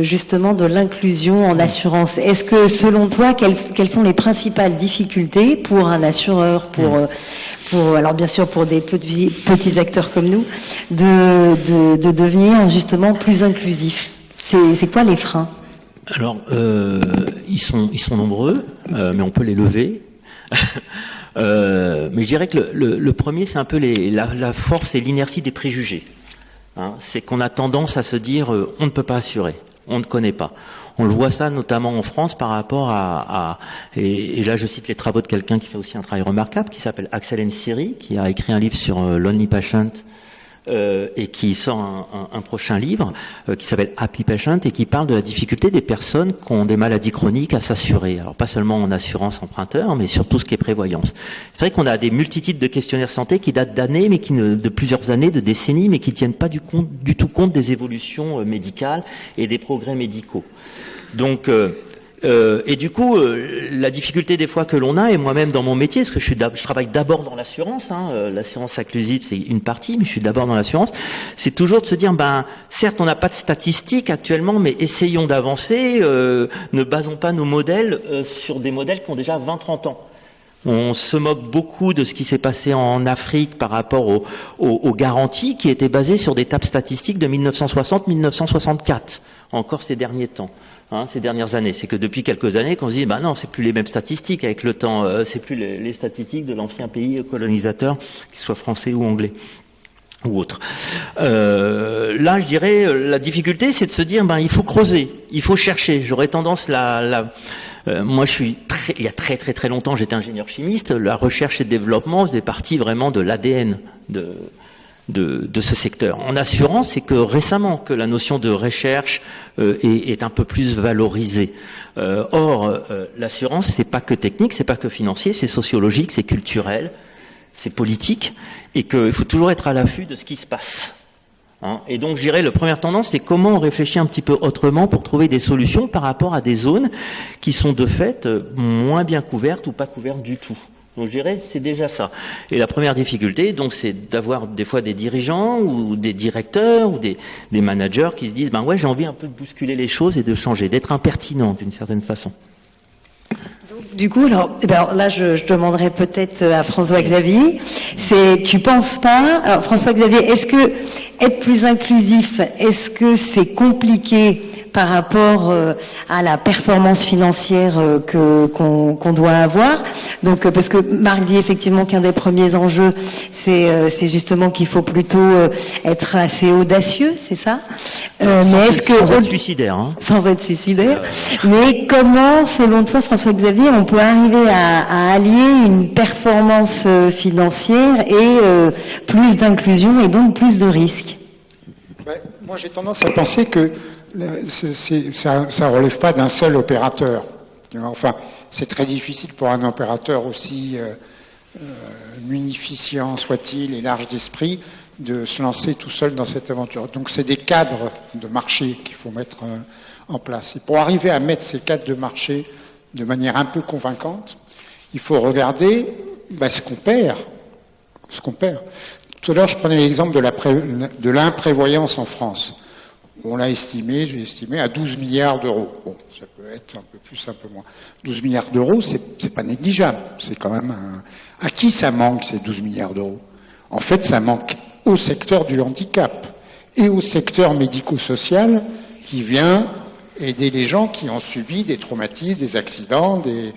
justement de l'inclusion en assurance, est-ce que selon toi, quelles sont les principales difficultés pour un assureur, alors bien sûr pour des petits acteurs comme nous, de devenir justement plus inclusif? C'est quoi les freins? Alors, ils sont nombreux, mais on peut les lever. Mais je dirais que le premier, c'est un peu la force et l'inertie des préjugés. C'est qu'on a tendance à se dire on ne peut pas assurer, on ne connaît pas. On le voit ça notamment en France par rapport et là je cite les travaux de quelqu'un qui fait aussi un travail remarquable, qui s'appelle Axel Nsiri, qui a écrit un livre sur Lonely Patient, et qui sort un prochain livre qui s'appelle Happy Patient et qui parle de la difficulté des personnes qui ont des maladies chroniques à s'assurer. Alors pas seulement en assurance emprunteur, mais surtout ce qui est prévoyance. C'est vrai qu'on a des multitudes de questionnaires santé qui datent d'années, mais de plusieurs années, de décennies, mais qui tiennent pas du tout compte des évolutions médicales et des progrès médicaux. Donc et du coup, la difficulté des fois que l'on a, et moi-même dans mon métier, parce que je travaille d'abord dans l'assurance, l'assurance inclusive c'est une partie, mais je suis d'abord dans l'assurance, c'est toujours de se dire, certes on n'a pas de statistiques actuellement, mais essayons d'avancer, ne basons pas nos modèles sur des modèles qui ont déjà 20-30 ans. On se moque beaucoup de ce qui s'est passé en Afrique par rapport aux garanties qui étaient basées sur des tables statistiques de 1960-1964, encore ces derniers temps. Ces dernières années, c'est que depuis quelques années qu'on se dit non, c'est plus les mêmes statistiques avec le temps, c'est plus les statistiques de l'ancien pays colonisateur, qu'il soit français ou anglais ou autre. Là, je dirais la difficulté, c'est de se dire il faut creuser, il faut chercher. J'aurais tendance moi, il y a très très très longtemps, j'étais ingénieur chimiste. La recherche et le développement faisait partie vraiment de l'ADN de ce secteur. En assurance, c'est que récemment que la notion de recherche est un peu plus valorisée. Or, l'assurance, c'est pas que technique, c'est pas que financier, c'est sociologique, c'est culturel, c'est politique, et qu'il faut toujours être à l'affût de ce qui se passe. Et donc, je dirais, la première tendance, c'est comment on réfléchit un petit peu autrement pour trouver des solutions par rapport à des zones qui sont de fait moins bien couvertes ou pas couvertes du tout. Donc je dirais c'est déjà ça. Et la première difficulté, donc, c'est d'avoir des fois des dirigeants ou des directeurs ou des managers qui se disent ouais, j'ai envie un peu de bousculer les choses et de changer, d'être impertinent d'une certaine façon. Du coup, alors là, je demanderais peut-être à François-Xavier, tu penses pas, alors François-Xavier, est-ce que être plus inclusif, est-ce que c'est compliqué par rapport à la performance financière qu'on doit avoir? Donc parce que Marc dit effectivement qu'un des premiers enjeux c'est justement qu'il faut plutôt être assez audacieux, c'est ça? Mais est-ce que sans être suicidaire, sans être suicidaire. Mais comment, selon toi, François-Xavier, on peut arriver à allier une performance financière et plus d'inclusion et donc plus de risques? Moi, j'ai tendance à penser que ça relève pas d'un seul opérateur. Enfin, c'est très difficile pour un opérateur aussi munificient soit-il et large d'esprit de se lancer tout seul dans cette aventure. Donc, c'est des cadres de marché qu'il faut mettre en place. Et pour arriver à mettre ces cadres de marché de manière un peu convaincante, il faut regarder ce qu'on perd. Tout à l'heure, je prenais l'exemple de l'imprévoyance en France. On l'a estimé, j'ai estimé à 12 milliards d'euros. Bon, ça peut être un peu plus, un peu moins. 12 milliards d'euros, c'est pas négligeable. C'est quand même à qui ça manque, ces 12 milliards d'euros? En fait, ça manque au secteur du handicap et au secteur médico-social qui vient aider les gens qui ont subi des traumatismes, des accidents, qui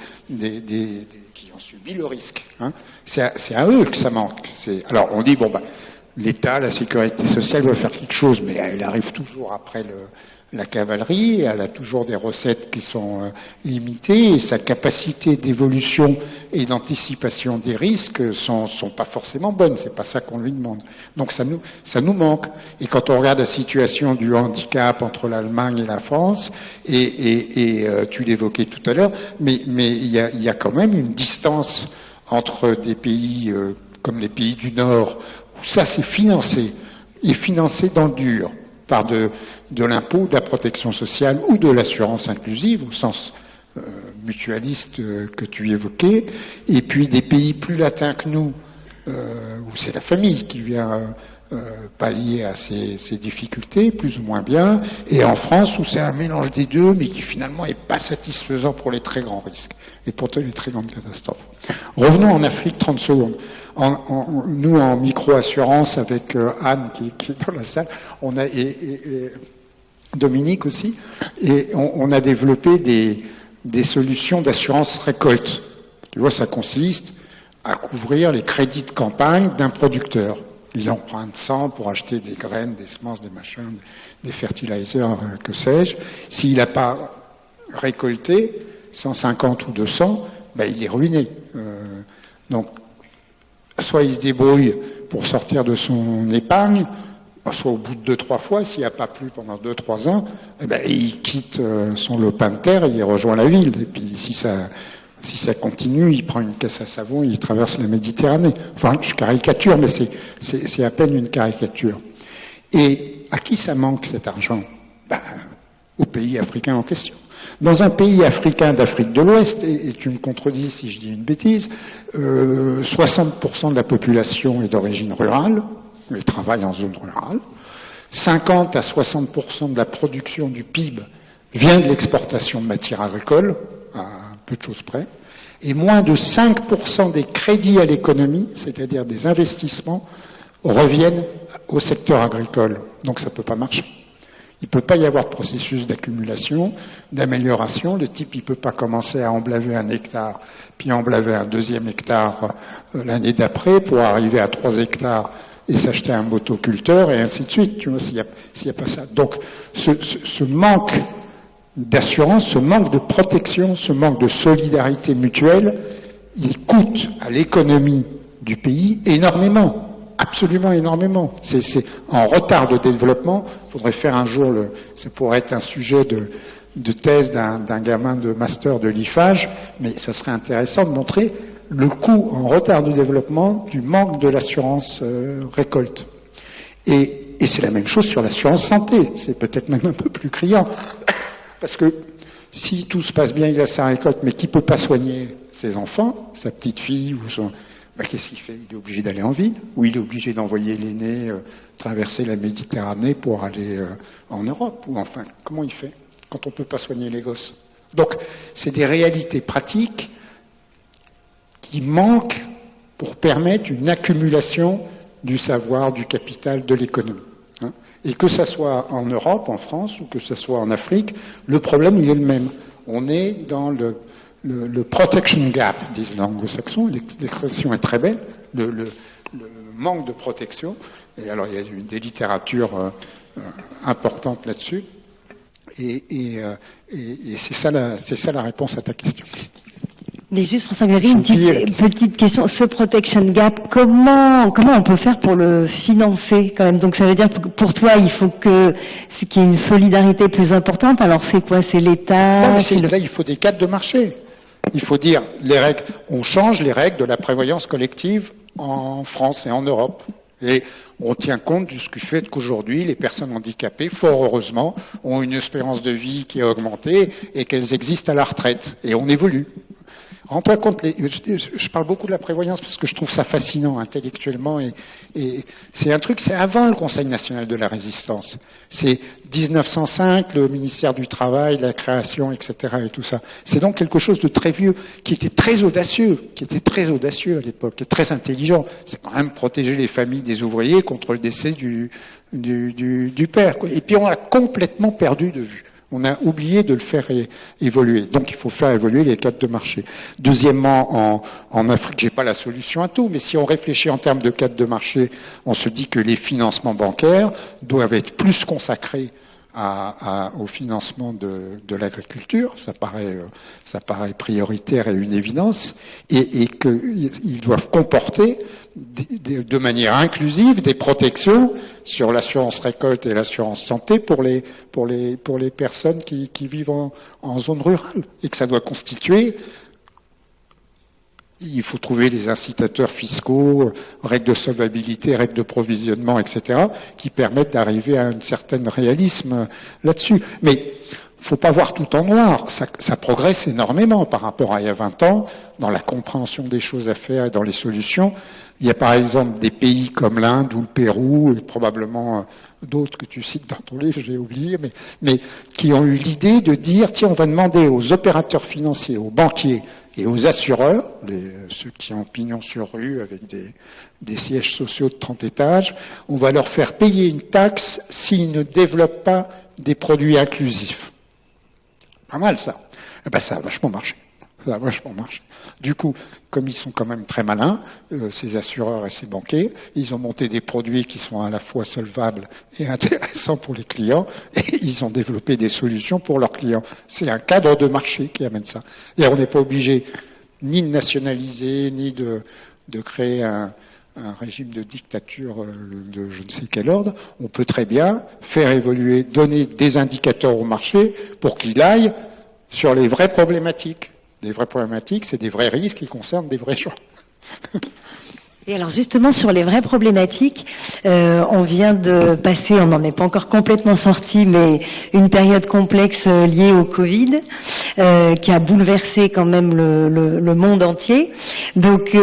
ont subi le risque. C'est à eux que ça manque. Alors, on dit, l'État, la sécurité sociale doit faire quelque chose, mais elle arrive toujours après la cavalerie, elle a toujours des recettes qui sont limitées, et sa capacité d'évolution et d'anticipation des risques sont pas forcément bonnes, c'est pas ça qu'on lui demande. Donc ça nous manque. Et quand on regarde la situation du handicap entre l'Allemagne et la France, et tu l'évoquais tout à l'heure, mais il y a quand même une distance entre des pays comme les pays du Nord, où ça c'est financé, et financé dans le dur, par de l'impôt, de la protection sociale ou de l'assurance inclusive, au sens mutualiste que tu évoquais, et puis des pays plus latins que nous, où c'est la famille qui vient pallier à ces difficultés, plus ou moins bien, et en France, où c'est un mélange des deux, mais qui finalement est pas satisfaisant pour les très grands risques, et pour les très grandes catastrophes. Revenons en Afrique 30 secondes. Nous, en micro-assurance, avec Anne, qui est dans la salle, et Dominique aussi, et on a développé des solutions d'assurance récolte. Tu vois, ça consiste à couvrir les crédits de campagne d'un producteur. Il emprunte 100 pour acheter des graines, des semences, des machins, des fertilisers, que sais-je. S'il n'a pas récolté 150 ou 200, il est ruiné. Donc, soit il se débrouille pour sortir de son épargne, soit au bout de 2-3 fois, s'il n'y a pas plu pendant 2-3 ans, eh ben, il quitte son lopin de terre et il rejoint la ville. Et puis si ça continue, il prend une caisse à savon et il traverse la Méditerranée. Enfin, je caricature, mais c'est à peine une caricature. Et à qui ça manque cet argent? Ben, aux pays africains en question. Dans un pays africain d'Afrique de l'Ouest, et tu me contredis si je dis une bêtise, 60% de la population est d'origine rurale, elle travaille en zone rurale, 50 à 60% de la production du PIB vient de l'exportation de matières agricoles, à peu de choses près, et moins de 5% des crédits à l'économie, c'est-à-dire des investissements, reviennent au secteur agricole. Donc ça ne peut pas marcher. Il ne peut pas y avoir de processus d'accumulation, d'amélioration. Le type, il ne peut pas commencer à emblaver 1 hectare, puis emblaver un 2e hectare l'année d'après pour arriver à 3 hectares et s'acheter un motoculteur et ainsi de suite. Tu vois, s'il y a pas ça. Donc, ce manque d'assurance, ce manque de protection, ce manque de solidarité mutuelle, il coûte à l'économie du pays énormément. Absolument énormément. C'est en retard de développement. Il faudrait faire un jour, ça pourrait être un sujet de thèse d'un gamin de master de l'IFAGE, mais ça serait intéressant de montrer le coût en retard de développement du manque de l'assurance récolte. Et c'est la même chose sur l'assurance santé. C'est peut-être même un peu plus criant. Parce que si tout se passe bien, il a sa récolte, mais qui peut pas soigner ses enfants, sa petite fille ou son... Ben, qu'est-ce qu'il fait? Il est obligé d'aller en ville, ou il est obligé d'envoyer l'aîné traverser la Méditerranée pour aller en Europe, ou enfin, comment il fait quand on ne peut pas soigner les gosses? Donc, c'est des réalités pratiques qui manquent pour permettre une accumulation du savoir, du capital, de l'économie. Hein. Et que ça soit en Europe, en France, ou que ça soit en Afrique, le problème, il est le même. On est dans le protection gap, disent les anglo-saxons, l'expression est très belle, le manque de protection, et alors il y a des littératures importantes là-dessus, et c'est ça la réponse à ta question. Mais juste François Xavier, une petite question. Ce protection gap, comment on peut faire pour le financer quand même? Donc ça veut dire que pour toi, il faut qu'il y ait une solidarité plus importante. Alors c'est quoi? C'est l'État? Là, il faut des cadres de marché. Il faut dire, les règles, on change les règles de la prévoyance collective en France et en Europe. Et on tient compte du fait qu'aujourd'hui, les personnes handicapées, fort heureusement, ont une espérance de vie qui a augmenté et qu'elles existent à la retraite. Et on évolue. Rends-toi compte, je parle beaucoup de la prévoyance parce que je trouve ça fascinant intellectuellement et c'est un truc, c'est avant le Conseil national de la résistance. C'est 1905, le ministère du Travail, la création, etc. et tout ça. C'est donc quelque chose de très vieux, qui était très audacieux à l'époque, et très intelligent. C'est quand même protéger les familles des ouvriers contre le décès du père. Et puis on l'a complètement perdu de vue. On a oublié de le faire évoluer. Donc il faut faire évoluer les cadres de marché. Deuxièmement, en Afrique, j'ai pas la solution à tout, mais si on réfléchit en termes de cadres de marché, on se dit que les financements bancaires doivent être plus consacrés au financement de l'agriculture, ça paraît prioritaire et une évidence, et qu'ils doivent comporter de manière inclusive des protections sur l'assurance récolte et l'assurance santé pour les personnes qui vivent en zone rurale, et que ça doit constituer. Il faut trouver des incitateurs fiscaux, règles de solvabilité, règles de provisionnement, etc., qui permettent d'arriver à un certain réalisme là-dessus. Mais faut pas voir tout en noir. Ça progresse énormément par rapport à il y a 20 ans, dans la compréhension des choses à faire et dans les solutions. Il y a par exemple des pays comme l'Inde ou le Pérou, et probablement d'autres que tu cites dans ton livre, j'ai oublié, mais qui ont eu l'idée de dire, tiens, on va demander aux opérateurs financiers, aux banquiers, et aux assureurs, ceux qui ont pignon sur rue avec des sièges sociaux de 30 étages, on va leur faire payer une taxe s'ils ne développent pas des produits inclusifs. Pas mal ça. Eh ben, ça a vachement marché. Du coup, comme ils sont quand même très malins, ces assureurs et ces banquiers, ils ont monté des produits qui sont à la fois solvables et intéressants pour les clients, et ils ont développé des solutions pour leurs clients. C'est un cadre de marché qui amène ça. Et on n'est pas obligé ni de nationaliser, ni de créer un régime de dictature de je ne sais quel ordre, on peut très bien faire évoluer, donner des indicateurs au marché pour qu'il aille sur les vraies problématiques. Les vraies problématiques, c'est des vrais risques qui concernent des vrais gens. Et alors justement sur les vraies problématiques, on vient de passer, on n'en est pas encore complètement sorti, mais une période complexe liée au Covid qui a bouleversé quand même le monde entier. Donc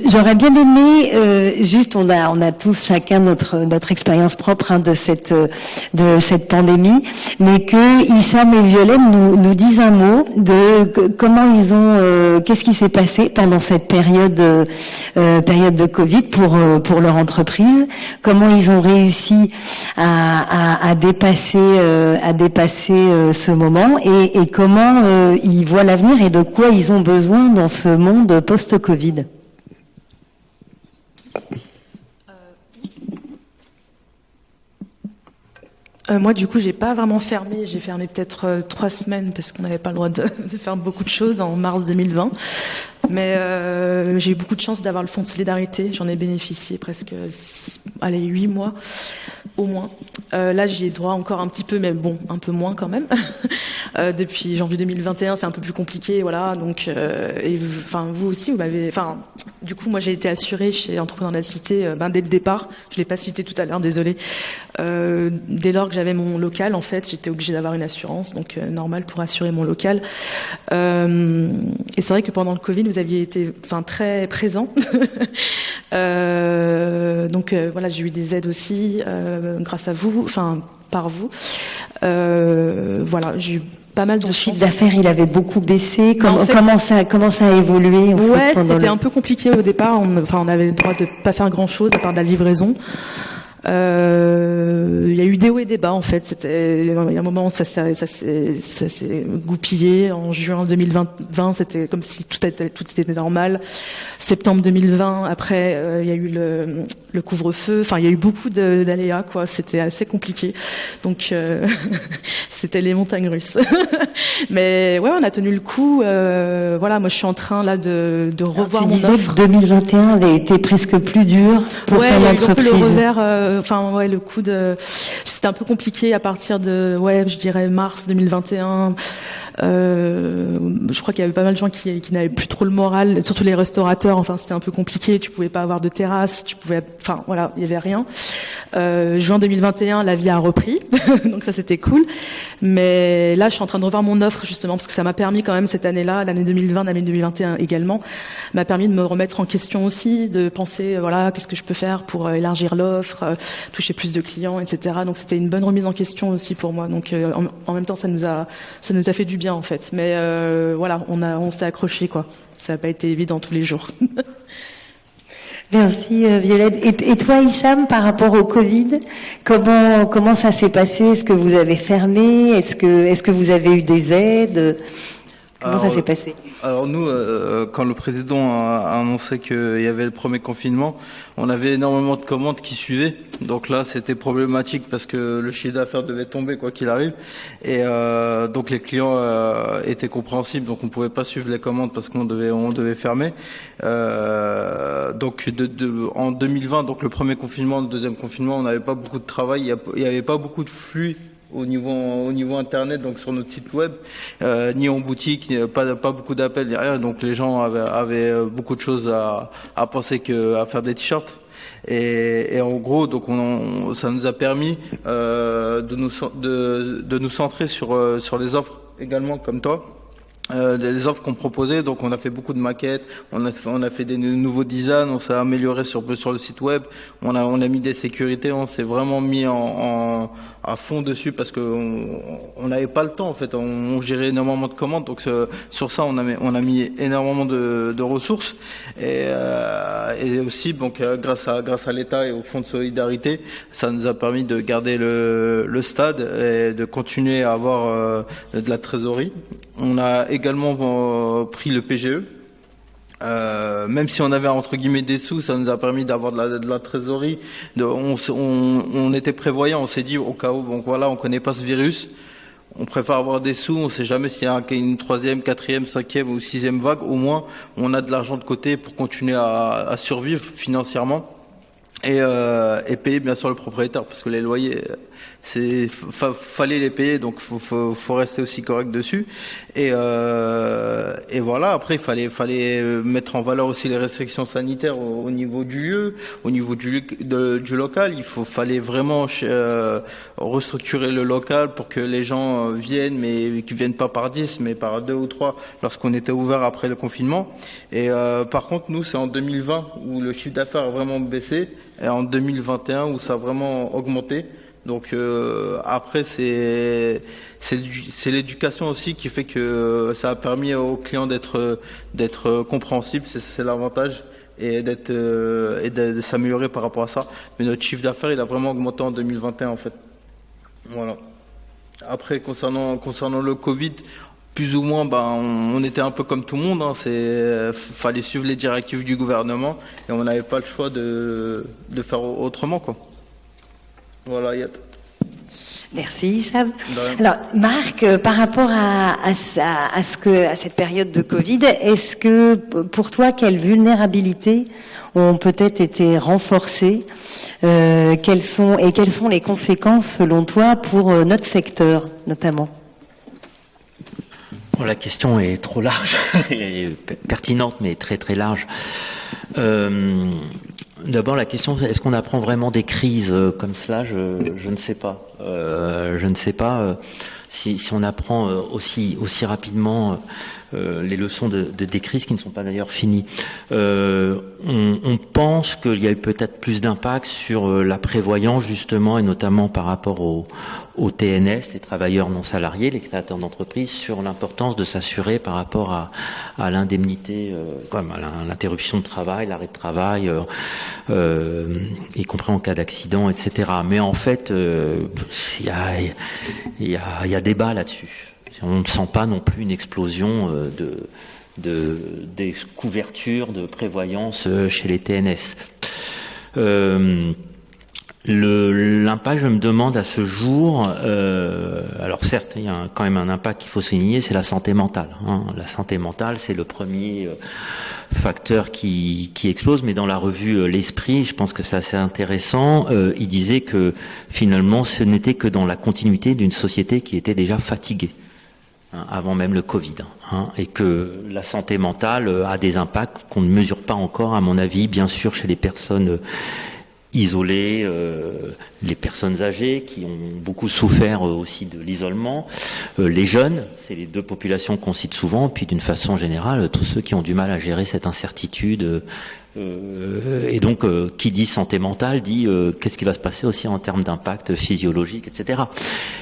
j'aurais bien aimé, juste on a tous chacun notre expérience propre de cette pandémie, mais que Hicham et Violaine nous disent un mot de comment ils ont, qu'est-ce qui s'est passé pendant cette période de Covid pour leur entreprise, comment ils ont réussi à dépasser ce moment et comment ils voient l'avenir et de quoi ils ont besoin dans ce monde post-Covid. Moi, du coup, j'ai pas vraiment fermé. J'ai fermé peut-être 3 semaines parce qu'on n'avait pas le droit de faire beaucoup de choses en mars 2020. Mais j'ai eu beaucoup de chance d'avoir le fonds de solidarité. J'en ai bénéficié presque 8 mois au moins. Là, j'y ai droit encore un petit peu, mais bon, un peu moins quand même. Depuis janvier 2021, c'est un peu plus compliqué, voilà. Donc, vous aussi, vous m'avez. Du coup, moi, j'ai été assurée chez Entrepreneurs de la Cité dès le départ. Je l'ai pas cité tout à l'heure, désolée. Dès lors que j'avais mon local, en fait, j'étais obligée d'avoir une assurance, donc normal pour assurer mon local. Et c'est vrai que pendant le Covid, vous aviez été, très présent. Donc voilà, j'ai eu des aides aussi grâce à vous, par vous. Voilà, j'ai eu pas mal de Ton chiffre chance. d'affaires, il avait beaucoup baissé. Comment ça a évolué C'était un peu compliqué au départ. On avait le droit de pas faire grand chose à part de la livraison. Il y a eu des hauts et des bas en fait. Il y a un moment ça s'est goupillé. En juin 2020, c'était comme si tout était normal. Septembre 2020, après il y a eu le couvre-feu. Il y a eu beaucoup d'aléas quoi. C'était assez compliqué. Donc c'était les montagnes russes. Mais ouais, on a tenu le coup. Voilà, moi je suis en train là de revoir mon offre. Tu disais que 2021 avait été presque plus dur pour ton entreprise. Le revers. Le coup c'était un peu compliqué à partir de, je dirais mars 2021. Je crois qu'il y avait pas mal de gens qui n'avaient plus trop le moral, surtout les restaurateurs. C'était un peu compliqué. Tu pouvais pas avoir de terrasse. Il y avait rien. Juin 2021, la vie a repris. Donc ça, c'était cool. Mais là, je suis en train de revoir mon offre, justement, parce que ça m'a permis quand même cette année-là, l'année 2020, l'année 2021 également, m'a permis de me remettre en question aussi, de penser, qu'est-ce que je peux faire pour élargir l'offre, toucher plus de clients, etc. Donc c'était une bonne remise en question aussi pour moi. Donc en même temps, ça nous a fait du bien en fait. Mais on s'est accroché quoi. Ça n'a pas été évident tous les jours. Merci Violette. Et toi Hicham, par rapport au Covid, comment ça s'est passé? Est-ce que vous avez fermé? Est-ce que vous avez eu des aides? Comment ça s'est passé? Alors nous, quand le président a annoncé qu'il y avait le premier confinement, on avait énormément de commandes qui suivaient. Donc là, c'était problématique parce que le chiffre d'affaires devait tomber quoi qu'il arrive. Et donc les clients étaient compréhensibles, donc on pouvait pas suivre les commandes parce qu'on devait fermer. Donc en 2020, donc le premier confinement, le deuxième confinement, on n'avait pas beaucoup de travail, il y avait pas beaucoup de flux au niveau internet, donc sur notre site web, ni en boutique, pas beaucoup d'appels, ni rien. Donc les gens avaient beaucoup de choses à penser qu'à faire des t-shirts. Et en gros, donc ça nous a permis de nous centrer sur les offres également comme toi. Les offres qu'on proposait, donc on a fait beaucoup de maquettes, on a fait des nouveaux designs, on s'est amélioré sur le site web, on a mis des sécurités, on s'est vraiment mis à fond dessus parce que on n'avait pas le temps en fait, on gérait énormément de commandes, donc sur ça on a mis énormément de ressources et aussi donc grâce à l'État et au fonds de solidarité, ça nous a permis de garder le stade et de continuer à avoir de la trésorerie. On a également pris le PGE. Même si on avait entre guillemets des sous, ça nous a permis d'avoir de la trésorerie. On était prévoyant, on s'est dit au cas où, donc voilà, on connaît pas ce virus. on préfère avoir des sous, on sait jamais s'il y a une 3e, 4e, 5e ou 6e vague, au moins on a de l'argent de côté pour continuer à survivre financièrement et payer bien sûr le propriétaire, parce que les loyers, fallait les payer, donc faut rester aussi correct dessus. Et voilà. Après, il fallait mettre en valeur aussi les restrictions sanitaires au niveau du lieu, au niveau du local. Fallait vraiment restructurer le local pour que les gens viennent, mais qui viennent pas par 10, mais par 2 ou 3 lorsqu'on était ouvert après le confinement. Et par contre, nous, c'est en 2020 où le chiffre d'affaires a vraiment baissé, et en 2021 où ça a vraiment augmenté. Donc après, c'est l'éducation aussi qui fait que ça a permis aux clients d'être compréhensibles, c'est l'avantage, et de s'améliorer par rapport à ça. Mais notre chiffre d'affaires, il a vraiment augmenté en 2021 en fait. Voilà. Après, concernant le Covid, plus ou moins, on était un peu comme tout le monde. Fallait suivre les directives du gouvernement et on n'avait pas le choix de faire autrement, quoi. Voilà, Yep. Merci, Hicham. Alors, Marc, par rapport à cette période de Covid, est-ce que, pour toi, quelles vulnérabilités ont peut-être été renforcées, quelles sont les conséquences, selon toi, pour notre secteur, notamment? Bon, la question est trop large, et pertinente, mais très très large. D'abord, la question, est-ce qu'on apprend vraiment des crises comme cela? Je ne sais pas. Je ne sais pas si on apprend aussi rapidement les leçons des crises qui ne sont pas d'ailleurs finies. On pense qu'il y a eu peut-être plus d'impact sur la prévoyance, justement, et notamment par rapport au TNS, les travailleurs non salariés, les créateurs d'entreprises, sur l'importance de s'assurer par rapport à l'indemnité, comme à l'interruption de travail, l'arrêt de travail, y compris en cas d'accident, etc. Mais en fait, il y a débat là-dessus. On ne sent pas non plus une explosion des couvertures de prévoyance chez les TNS. L'impact, je me demande à ce jour, alors certes, il y a quand même un impact qu'il faut souligner, c'est la santé mentale. La santé mentale, c'est le premier facteur qui explose, mais dans la revue L'Esprit, je pense que c'est assez intéressant, il disait que finalement, ce n'était que dans la continuité d'une société qui était déjà fatiguée, avant même le Covid, et que la santé mentale a des impacts qu'on ne mesure pas encore, à mon avis, bien sûr, chez les personnes isolées, les personnes âgées qui ont beaucoup souffert aussi de l'isolement, les jeunes, c'est les deux populations qu'on cite souvent, puis d'une façon générale, tous ceux qui ont du mal à gérer cette incertitude. Et donc, qui dit santé mentale dit qu'est-ce qui va se passer aussi en termes d'impact physiologique, etc.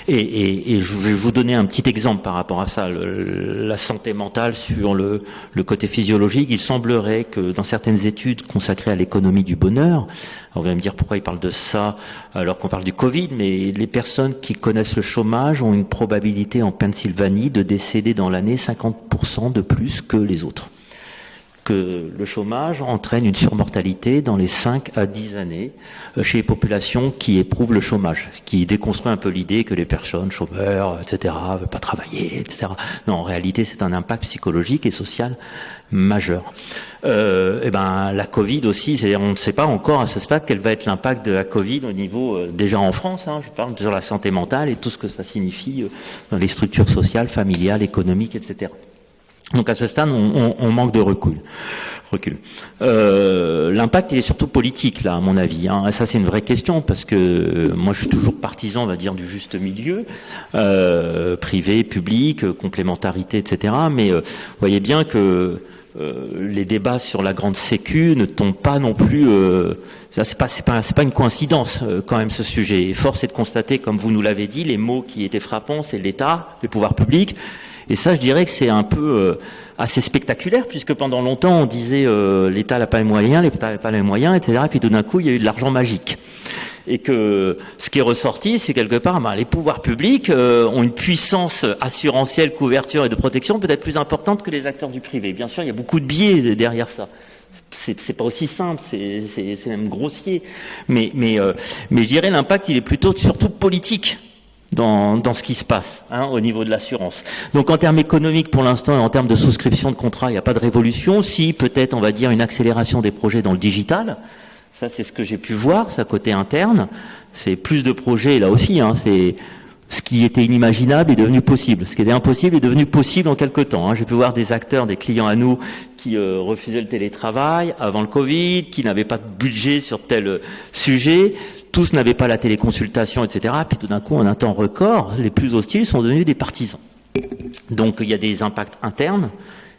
Et je vais vous donner un petit exemple par rapport à ça. La santé mentale sur le côté physiologique, il semblerait que dans certaines études consacrées à l'économie du bonheur, on va me dire pourquoi ils parlent de ça alors qu'on parle du Covid, mais les personnes qui connaissent le chômage ont une probabilité en Pennsylvanie de décéder dans l'année 50% de plus que les autres. Que le chômage entraîne une surmortalité dans les 5 à 10 années chez les populations qui éprouvent le chômage, qui déconstruit un peu l'idée que les personnes chômeurs, etc., veulent pas travailler, etc. Non, en réalité, c'est un impact psychologique et social majeur. La Covid aussi, c'est-à-dire on ne sait pas encore à ce stade quel va être l'impact de la Covid au niveau déjà en France. Je parle sur la santé mentale et tout ce que ça signifie dans les structures sociales, familiales, économiques, etc. Donc à ce stade, on manque de recul. L'impact, il est surtout politique, là, à mon avis. Et ça, c'est une vraie question, parce que moi, je suis toujours partisan, on va dire, du juste milieu, privé, public, complémentarité, etc. Mais vous voyez bien que les débats sur la grande sécu ne tombent pas non plus. C'est pas une coïncidence quand même ce sujet. Et force est de constater, comme vous nous l'avez dit, les mots qui étaient frappants, c'est l'État, les pouvoirs publics. Et ça, je dirais que c'est un peu assez spectaculaire, puisque pendant longtemps, on disait l'État n'a pas les moyens, l'État n'a pas les moyens, etc. Et puis tout d'un coup, il y a eu de l'argent magique. Et que ce qui est ressorti, c'est quelque part, les pouvoirs publics ont une puissance assurantielle, couverture et de protection peut-être plus importante que les acteurs du privé. Bien sûr, il y a beaucoup de biais derrière ça. C'est pas aussi simple, c'est même grossier. Mais je dirais l'impact, il est plutôt surtout politique. dans ce qui se passe au niveau de l'assurance. Donc en termes économiques, pour l'instant, et en termes de souscription de contrat, il n'y a pas de révolution. Si, peut-être, on va dire, une accélération des projets dans le digital. Ça, c'est ce que j'ai pu voir, ça côté interne. C'est plus de projets, là aussi. C'est ce qui était inimaginable est devenu possible. Ce qui était impossible est devenu possible en quelque temps. J'ai pu voir des acteurs, des clients à nous qui refusaient le télétravail avant le Covid, qui n'avaient pas de budget sur tel sujet. Tous n'avaient pas la téléconsultation, etc. Puis tout d'un coup, en un temps record, les plus hostiles sont devenus des partisans. Donc il y a des impacts internes,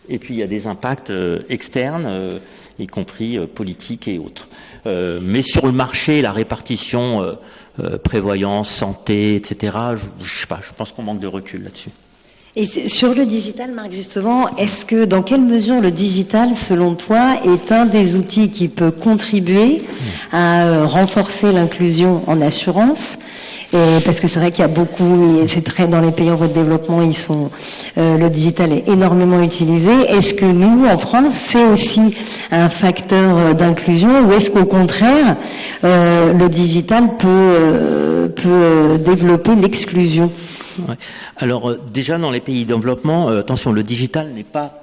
et puis il y a des impacts externes, y compris politiques et autres. Mais sur le marché, la répartition prévoyance, santé, etc., je sais pas, je pense qu'on manque de recul là-dessus. Et sur le digital, Marc, justement, dans quelle mesure le digital, selon toi, est un des outils qui peut contribuer à renforcer l'inclusion en assurance? Et parce que c'est vrai qu'il y a beaucoup, et c'est très dans les pays en voie de développement, le digital est énormément utilisé. Est-ce que nous, en France, c'est aussi un facteur d'inclusion, ou est-ce qu'au contraire, le digital peut développer l'exclusion? Ouais. Alors déjà dans les pays en développement, attention, le digital n'est pas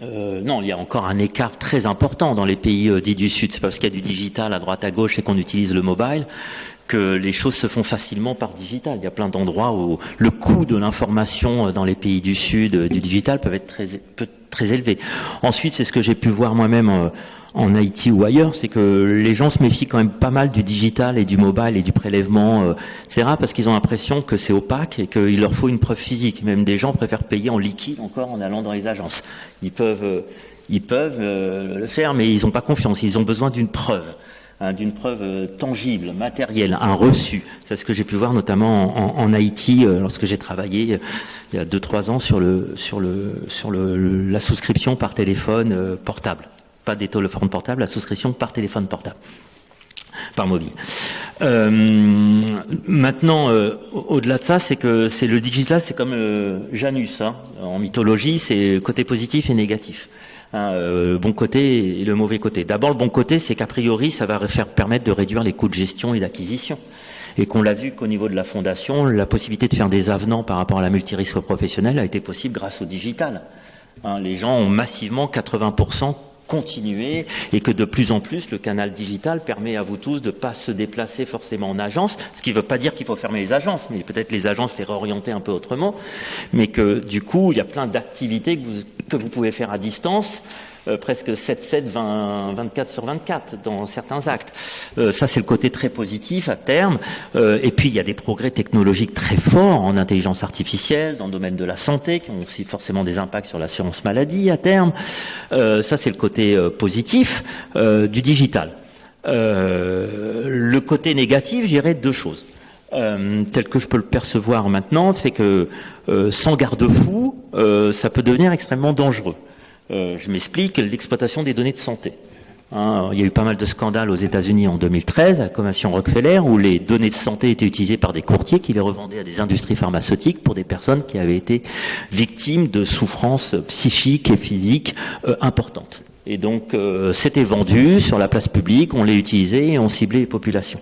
non, il y a encore un écart très important dans les pays dits du Sud. C'est pas parce qu'il y a du digital à droite à gauche et qu'on utilise le mobile que les choses se font facilement par digital. Il y a plein d'endroits où le coût de l'information dans les pays du Sud du digital peut être très élevé. Ensuite, c'est ce que j'ai pu voir moi-même en Haïti ou ailleurs, c'est que les gens se méfient quand même pas mal du digital et du mobile et du prélèvement, etc., parce qu'ils ont l'impression que c'est opaque et qu'il leur faut une preuve physique. Même des gens préfèrent payer en liquide encore en allant dans les agences. Ils peuvent le faire, mais ils n'ont pas confiance. Ils ont besoin d'une preuve tangible, matérielle, un reçu. C'est ce que j'ai pu voir notamment en Haïti lorsque j'ai travaillé il y a 2-3 ans sur la souscription par téléphone portable. Pas des téléphones portables, la souscription par téléphone portable, par mobile. Maintenant, au-delà de ça, c'est le digital, c'est comme Janus, en mythologie, c'est le côté positif et négatif. Le bon côté et le mauvais côté. D'abord, le bon côté, c'est qu'a priori, ça va permettre de réduire les coûts de gestion et d'acquisition. Et qu'on l'a vu qu'au niveau de la fondation, la possibilité de faire des avenants par rapport à la multirisque professionnelle a été possible grâce au digital. Les gens ont massivement 80% continuer, et que de plus en plus le canal digital permet à vous tous de pas se déplacer forcément en agence, ce qui ne veut pas dire qu'il faut fermer les agences, mais peut-être les agences les réorienter un peu autrement, mais que du coup il y a plein d'activités que vous pouvez faire à distance, presque 7/7, 24/24 dans certains actes. Ça c'est le côté très positif à terme, et puis il y a des progrès technologiques très forts en intelligence artificielle, dans le domaine de la santé, qui ont aussi forcément des impacts sur l'assurance maladie à terme. Ça c'est le côté positif du digital. Le côté négatif, je dirais 2 choses. Tel que je peux le percevoir maintenant, c'est que sans garde-fou, ça peut devenir extrêmement dangereux. Je m'explique, l'exploitation des données de santé. Il y a eu pas mal de scandales aux États-Unis en 2013, à la Commission Rockefeller, où les données de santé étaient utilisées par des courtiers qui les revendaient à des industries pharmaceutiques pour des personnes qui avaient été victimes de souffrances psychiques et physiques importantes. Et donc, c'était vendu sur la place publique, on les utilisait et on ciblait les populations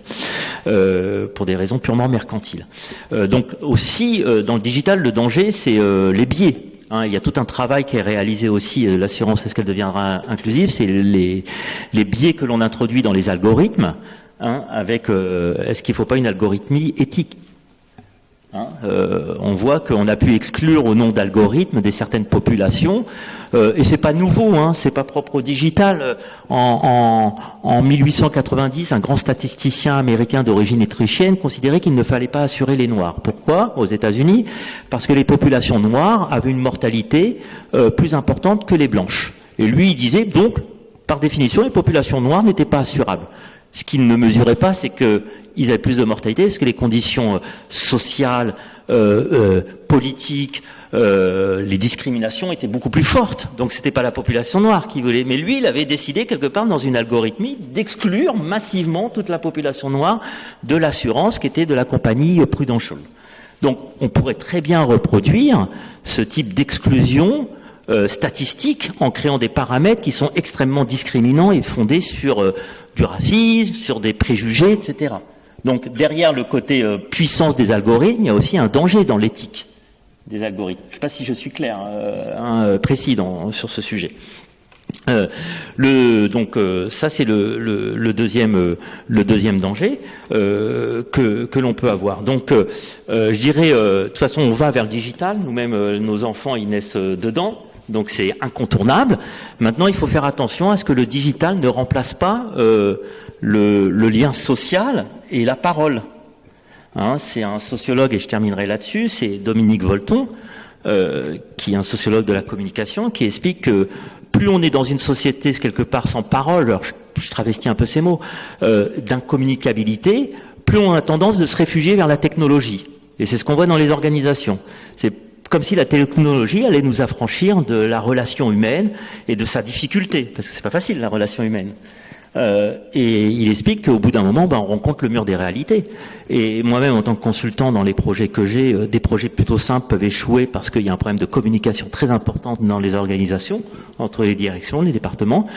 pour des raisons purement mercantiles. Donc aussi, dans le digital, le danger, c'est les biais. Il y a tout un travail qui est réalisé aussi, l'assurance, est-ce qu'elle deviendra inclusive, c'est les biais que l'on introduit dans les algorithmes, avec est-ce qu'il ne faut pas une algorithmie éthique. On voit qu'on a pu exclure au nom d'algorithmes des certaines populations, et c'est pas nouveau, c'est pas propre au digital. En 1890, un grand statisticien américain d'origine autrichienne considérait qu'il ne fallait pas assurer les Noirs. Pourquoi? Aux États-Unis, parce que les populations noires avaient une mortalité plus importante que les blanches. Et lui, il disait donc, par définition, les populations noires n'étaient pas assurables. Ce qu'il ne mesurait pas, c'est que ils avaient plus de mortalité parce que les conditions sociales, politiques, les discriminations étaient beaucoup plus fortes. Donc c'était pas la population noire qui voulait. Mais lui, il avait décidé quelque part dans une algorithmie d'exclure massivement toute la population noire de l'assurance qui était de la compagnie Prudential. Donc on pourrait très bien reproduire ce type d'exclusion statistique en créant des paramètres qui sont extrêmement discriminants et fondés sur du racisme, sur des préjugés, etc. Donc derrière le côté puissance des algorithmes, il y a aussi un danger dans l'éthique des algorithmes. Je ne sais pas si je suis clair, précis sur ce sujet. Ça c'est le deuxième danger que l'on peut avoir. Donc je dirais de toute façon on va vers le digital. Nous-mêmes nos enfants ils naissent dedans. Donc c'est incontournable. Maintenant, il faut faire attention à ce que le digital ne remplace pas le lien social et la parole. C'est un sociologue, et je terminerai là-dessus, c'est Dominique Volton, qui est un sociologue de la communication, qui explique que plus on est dans une société quelque part sans parole, alors je travestis un peu ces mots, d'incommunicabilité, plus on a tendance de se réfugier vers la technologie. Et c'est ce qu'on voit dans les organisations. C'est comme si la technologie allait nous affranchir de la relation humaine et de sa difficulté, parce que c'est pas facile la relation humaine. Et il explique qu'au bout d'un moment, on rencontre le mur des réalités. Et moi-même, en tant que consultant dans les projets que j'ai, des projets plutôt simples peuvent échouer parce qu'il y a un problème de communication très important dans les organisations, entre les directions, les départements.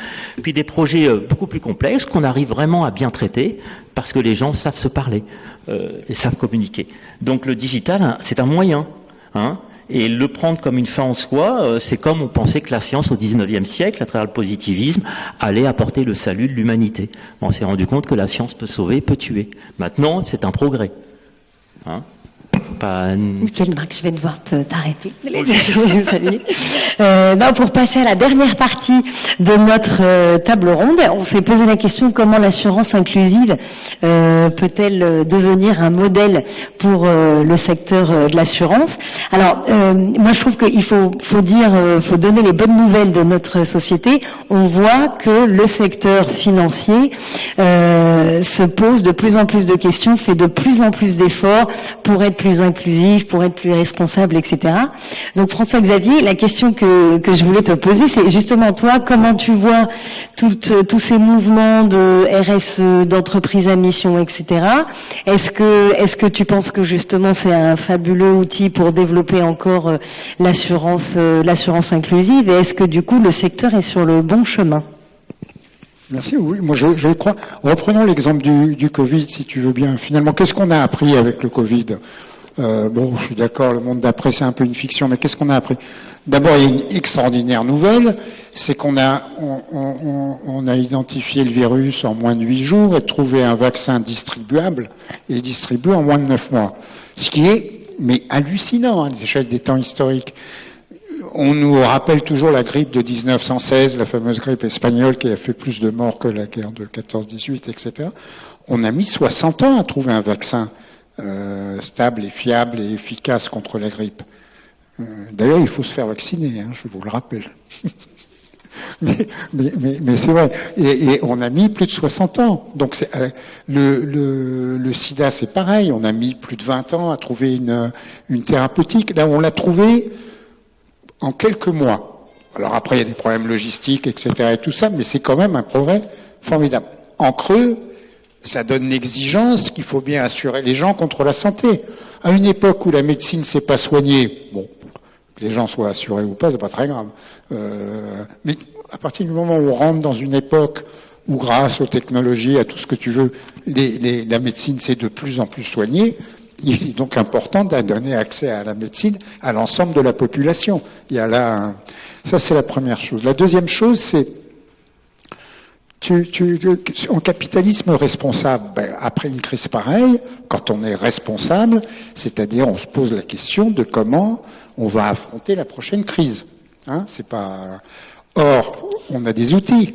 Puis des projets beaucoup plus complexes qu'on arrive vraiment à bien traiter parce que les gens savent se parler et savent communiquer. Donc le digital, c'est un moyen. Et le prendre comme une fin en soi, c'est comme on pensait que la science au 19e siècle, à travers le positivisme, allait apporter le salut de l'humanité. On s'est rendu compte que la science peut sauver, peut tuer. Maintenant, c'est un progrès. Michel Marc, je vais devoir t'arrêter. Salut. Non, pour passer à la dernière partie de notre table ronde, on s'est posé la question comment l'assurance inclusive peut-elle devenir un modèle pour le secteur de l'assurance. Alors, moi je trouve qu'il faut donner les bonnes nouvelles de notre société. On voit que le secteur financier se pose de plus en plus de questions, fait de plus en plus d'efforts pour être plus inclusif, pour être plus responsable, etc. Donc François-Xavier, la question que je voulais te poser, c'est justement toi, comment tu vois tous ces mouvements de RSE, d'entreprise à mission, etc. Est-ce que tu penses que justement c'est un fabuleux outil pour développer encore l'assurance inclusive, et est-ce que du coup le secteur est sur le bon chemin? Merci, oui, moi je crois. Reprenons l'exemple du Covid, si tu veux bien. Finalement, qu'est-ce qu'on a appris avec le Covid? Je suis d'accord, le monde d'après c'est un peu une fiction, mais qu'est-ce qu'on a appris? D'abord, il y a une extraordinaire nouvelle, c'est qu'on a identifié le virus en moins de 8 jours et trouvé un vaccin distribuable et distribué en moins de 9 mois. Ce qui est, mais hallucinant, à l'échelle des temps historiques. On nous rappelle toujours la grippe de 1916, la fameuse grippe espagnole qui a fait plus de morts que la guerre de 14-18, etc. On a mis 60 ans à trouver un vaccin stable et fiable et efficace contre la grippe. D'ailleurs, il faut se faire vacciner, je vous le rappelle. mais c'est vrai. Et on a mis plus de 60 ans. Donc le sida, c'est pareil. On a mis plus de 20 ans à trouver une thérapeutique. Là, on l'a trouvé en quelques mois. Alors après, il y a des problèmes logistiques, etc. et tout ça, mais c'est quand même un progrès formidable. En creux, ça donne l'exigence qu'il faut bien assurer les gens contre la santé. À une époque où la médecine ne s'est pas soignée, que les gens soient assurés ou pas, c'est pas très grave. Mais à partir du moment où on rentre dans une époque où, grâce aux technologies, à tout ce que tu veux, la médecine s'est de plus en plus soignée, il est donc important de donner accès à la médecine à l'ensemble de la population. Il y a là, ça c'est la première chose. La deuxième chose, c'est en capitalisme responsable, après une crise pareille, quand on est responsable, c'est-à-dire on se pose la question de comment on va affronter la prochaine crise. C'est pas. Or, on a des outils.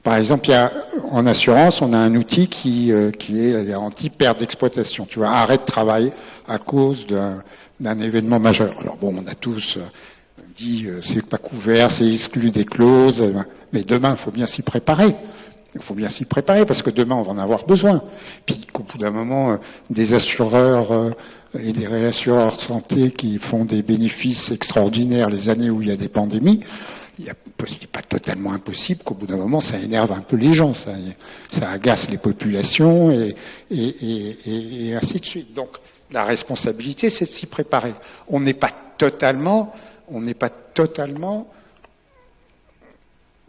Par exemple, en assurance, on a un outil qui est la garantie perte d'exploitation. Tu vois, arrêt de travail à cause d'un événement majeur. Alors bon, on a tous dit c'est pas couvert, c'est exclu des clauses, mais demain, il faut bien s'y préparer. Il faut bien s'y préparer parce que demain, on va en avoir besoin. Puis qu'au bout d'un moment, des assureurs et des réassureurs de santé qui font des bénéfices extraordinaires les années où il y a des pandémies, il n'est pas totalement impossible qu'au bout d'un moment, ça énerve un peu les gens, ça agace les populations et ainsi de suite. Donc, la responsabilité, c'est de s'y préparer. On n'est pas totalement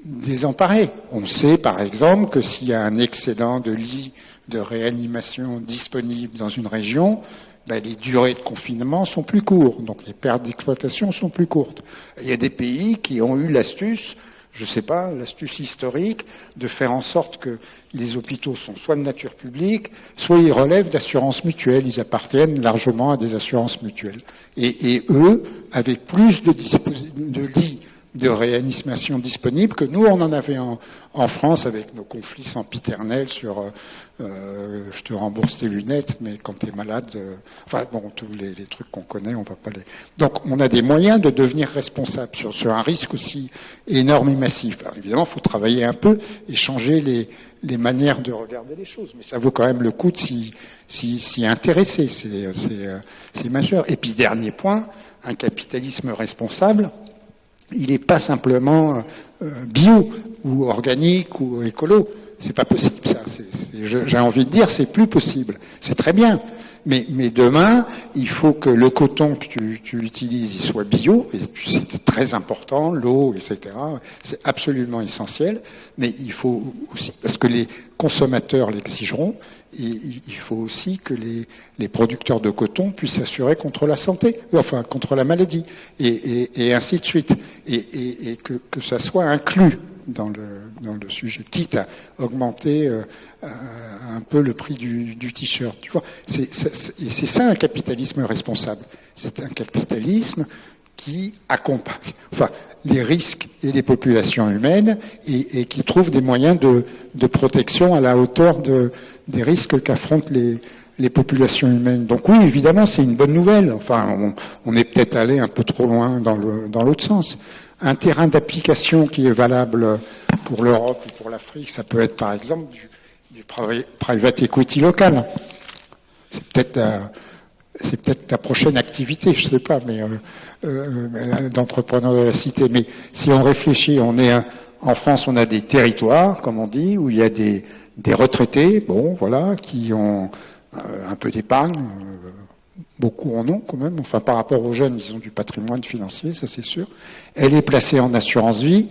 désemparés. On sait par exemple que s'il y a un excédent de lits de réanimation disponibles dans une région, ben, les durées de confinement sont plus courtes, donc les pertes d'exploitation sont plus courtes. Il y a des pays qui ont eu l'astuce, je sais pas, l'astuce historique de faire en sorte que les hôpitaux sont soit de nature publique, soit ils relèvent d'assurances mutuelles, ils appartiennent largement à des assurances mutuelles. Et eux, avec plus de lits de réanimation disponibles que nous, on en avait en France avec nos conflits sempiternels sur je te rembourse tes lunettes, mais quand tu es malade, enfin bon, tous les trucs qu'on connaît, on va pas les... Donc on a des moyens de devenir responsable sur un risque aussi énorme et massif. Alors évidemment, il faut travailler un peu et changer les manières de regarder les choses, mais ça vaut quand même le coup de s'y intéresser, c'est majeur. Et puis dernier point, un capitalisme responsable, il n'est pas simplement bio ou organique ou écolo. C'est pas possible, ça. J'ai envie de dire, c'est plus possible. C'est très bien. Mais demain, il faut que le coton que tu utilises, il soit bio, et c'est très important, l'eau, etc. C'est absolument essentiel. Mais il faut aussi, parce que les consommateurs l'exigeront, il faut aussi que les producteurs de coton puissent s'assurer contre la santé, enfin contre la maladie, et ainsi de suite, et que ça soit inclus dans le sujet, quitte à augmenter un peu le prix du t-shirt. Tu vois, c'est ça un capitalisme responsable. C'est un capitalisme qui accompagne, enfin, les risques et les populations humaines et qui trouve des moyens de protection à la hauteur des risques qu'affrontent les populations humaines. Donc oui, évidemment, c'est une bonne nouvelle. Enfin, on est peut-être allé un peu trop loin dans l'autre sens. Un terrain d'application qui est valable pour l'Europe ou pour l'Afrique, ça peut être par exemple du private equity local. C'est peut-être ta prochaine activité, je sais pas, mais d'entrepreneur de la cité. Mais si on réfléchit, en France, on a des territoires, comme on dit, où il y a des retraités, bon, voilà, qui ont un peu d'épargne. Beaucoup en ont quand même, enfin par rapport aux jeunes, ils ont du patrimoine financier, ça c'est sûr. Elle est placée en assurance vie,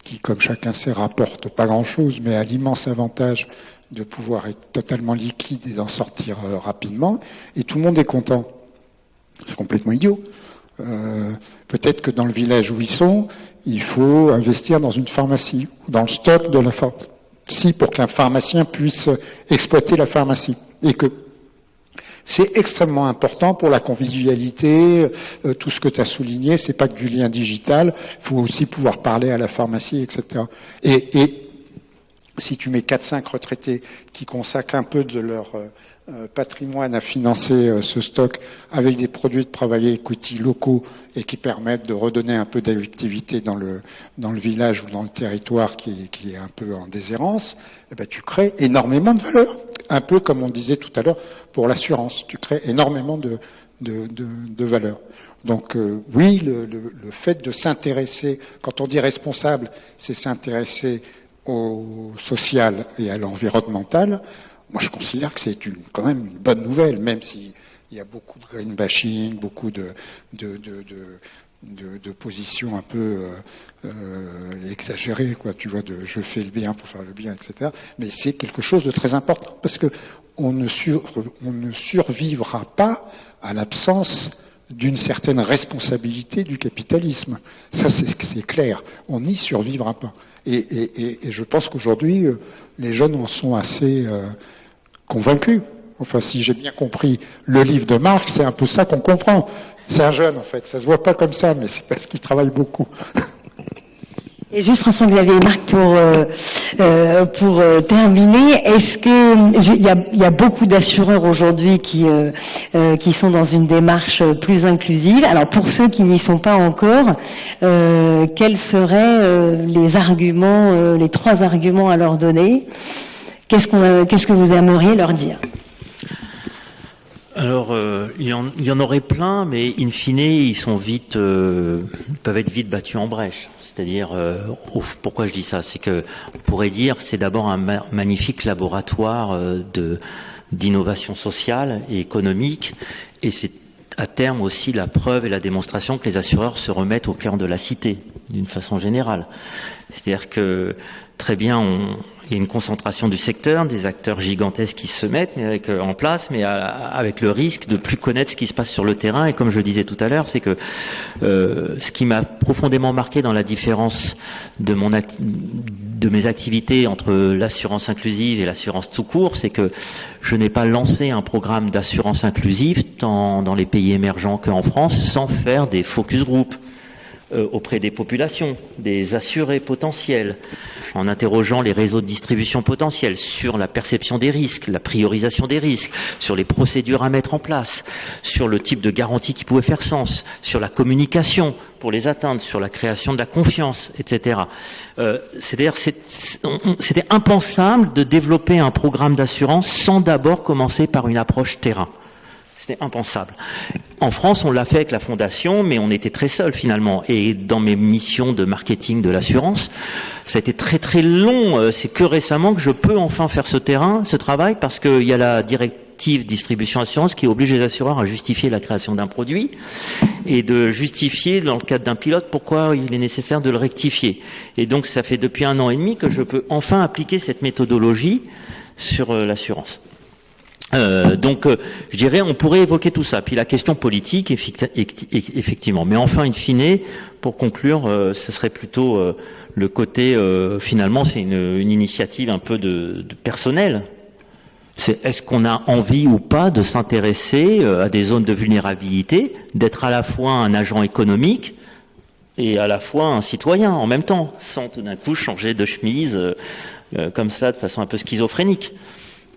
qui comme chacun sait rapporte pas grand-chose, mais a l'immense avantage de pouvoir être totalement liquide et d'en sortir rapidement, et tout le monde est content. C'est complètement idiot. Peut-être que dans le village où ils sont, il faut investir dans une pharmacie, ou dans le stock de la pharmacie, pour qu'un pharmacien puisse exploiter la pharmacie, et que c'est extrêmement important pour la convivialité, tout ce que tu as souligné, c'est pas que du lien digital, il faut aussi pouvoir parler à la pharmacie, etc. Et si tu mets 4-5 retraités qui consacrent un peu de leur patrimoine à financer ce stock avec des produits de private equity locaux et qui permettent de redonner un peu d'activité dans le village ou dans le territoire qui est un peu en déshérence, eh ben, tu crées énormément de valeur. Un peu comme on disait tout à l'heure pour l'assurance, tu crées énormément de valeur. Donc oui, le fait de s'intéresser, quand on dit responsable, c'est s'intéresser au social et à l'environnemental. Moi, je considère que c'est quand même une bonne nouvelle, même s'il y a beaucoup de green bashing, beaucoup de positions un peu exagérées, quoi. Tu vois, je fais le bien pour faire le bien, etc. Mais c'est quelque chose de très important parce que on ne survivra pas à l'absence d'une certaine responsabilité du capitalisme. Ça, c'est clair. On n'y survivra pas. Et je pense qu'aujourd'hui, les jeunes en sont assez convaincus. Enfin, si j'ai bien compris le livre de Marx, c'est un peu ça qu'on comprend. C'est un jeune, en fait. Ça se voit pas comme ça, mais c'est parce qu'il travaille beaucoup. Et juste François-Xavier et Marc pour terminer, est-ce que il y a beaucoup d'assureurs aujourd'hui qui sont dans une démarche plus inclusive. Alors pour ceux qui n'y sont pas encore, quels seraient les arguments, les 3 arguments à leur donner? Qu'est-ce que vous aimeriez leur dire? Alors, il y en aurait plein, mais in fine, ils peuvent être vite battus en brèche. C'est-à-dire, pourquoi je dis ça, c'est que on pourrait dire, c'est d'abord un magnifique laboratoire d'innovation sociale et économique, et c'est à terme aussi la preuve et la démonstration que les assureurs se remettent au cœur de la cité. d'une façon générale. C'est-à-dire que très bien, il y a une concentration du secteur, des acteurs gigantesques qui se mettent en place, mais avec le risque de plus connaître ce qui se passe sur le terrain. Et comme je le disais tout à l'heure, c'est que ce qui m'a profondément marqué dans la différence de mes activités entre l'assurance inclusive et l'assurance tout court, c'est que je n'ai pas lancé un programme d'assurance inclusive tant dans les pays émergents qu'en France sans faire des focus group auprès des populations, des assurés potentiels, en interrogeant les réseaux de distribution potentiels sur la perception des risques, la priorisation des risques, sur les procédures à mettre en place, sur le type de garantie qui pouvait faire sens, sur la communication pour les atteindre, sur la création de la confiance, etc. C'est-à-dire, c'était impensable de développer un programme d'assurance sans d'abord commencer par une approche terrain. C'était impensable. En France, on l'a fait avec la fondation, mais on était très seul finalement. Et dans mes missions de marketing de l'assurance, ça a été très très long. C'est que récemment que je peux enfin faire ce travail, parce qu'il y a la directive distribution assurance qui oblige les assureurs à justifier la création d'un produit et de justifier dans le cadre d'un pilote pourquoi il est nécessaire de le rectifier. Et donc ça fait depuis 1 an et demi que je peux enfin appliquer cette méthodologie sur l'assurance. Donc, je dirais, on pourrait évoquer tout ça. Puis la question politique, effectivement. Mais enfin, in fine, pour conclure, ce serait plutôt le côté, finalement, c'est une initiative un peu de personnelle. C'est est-ce qu'on a envie ou pas de s'intéresser à des zones de vulnérabilité, d'être à la fois un agent économique et à la fois un citoyen en même temps, sans tout d'un coup changer de chemise comme ça, de façon un peu schizophrénique.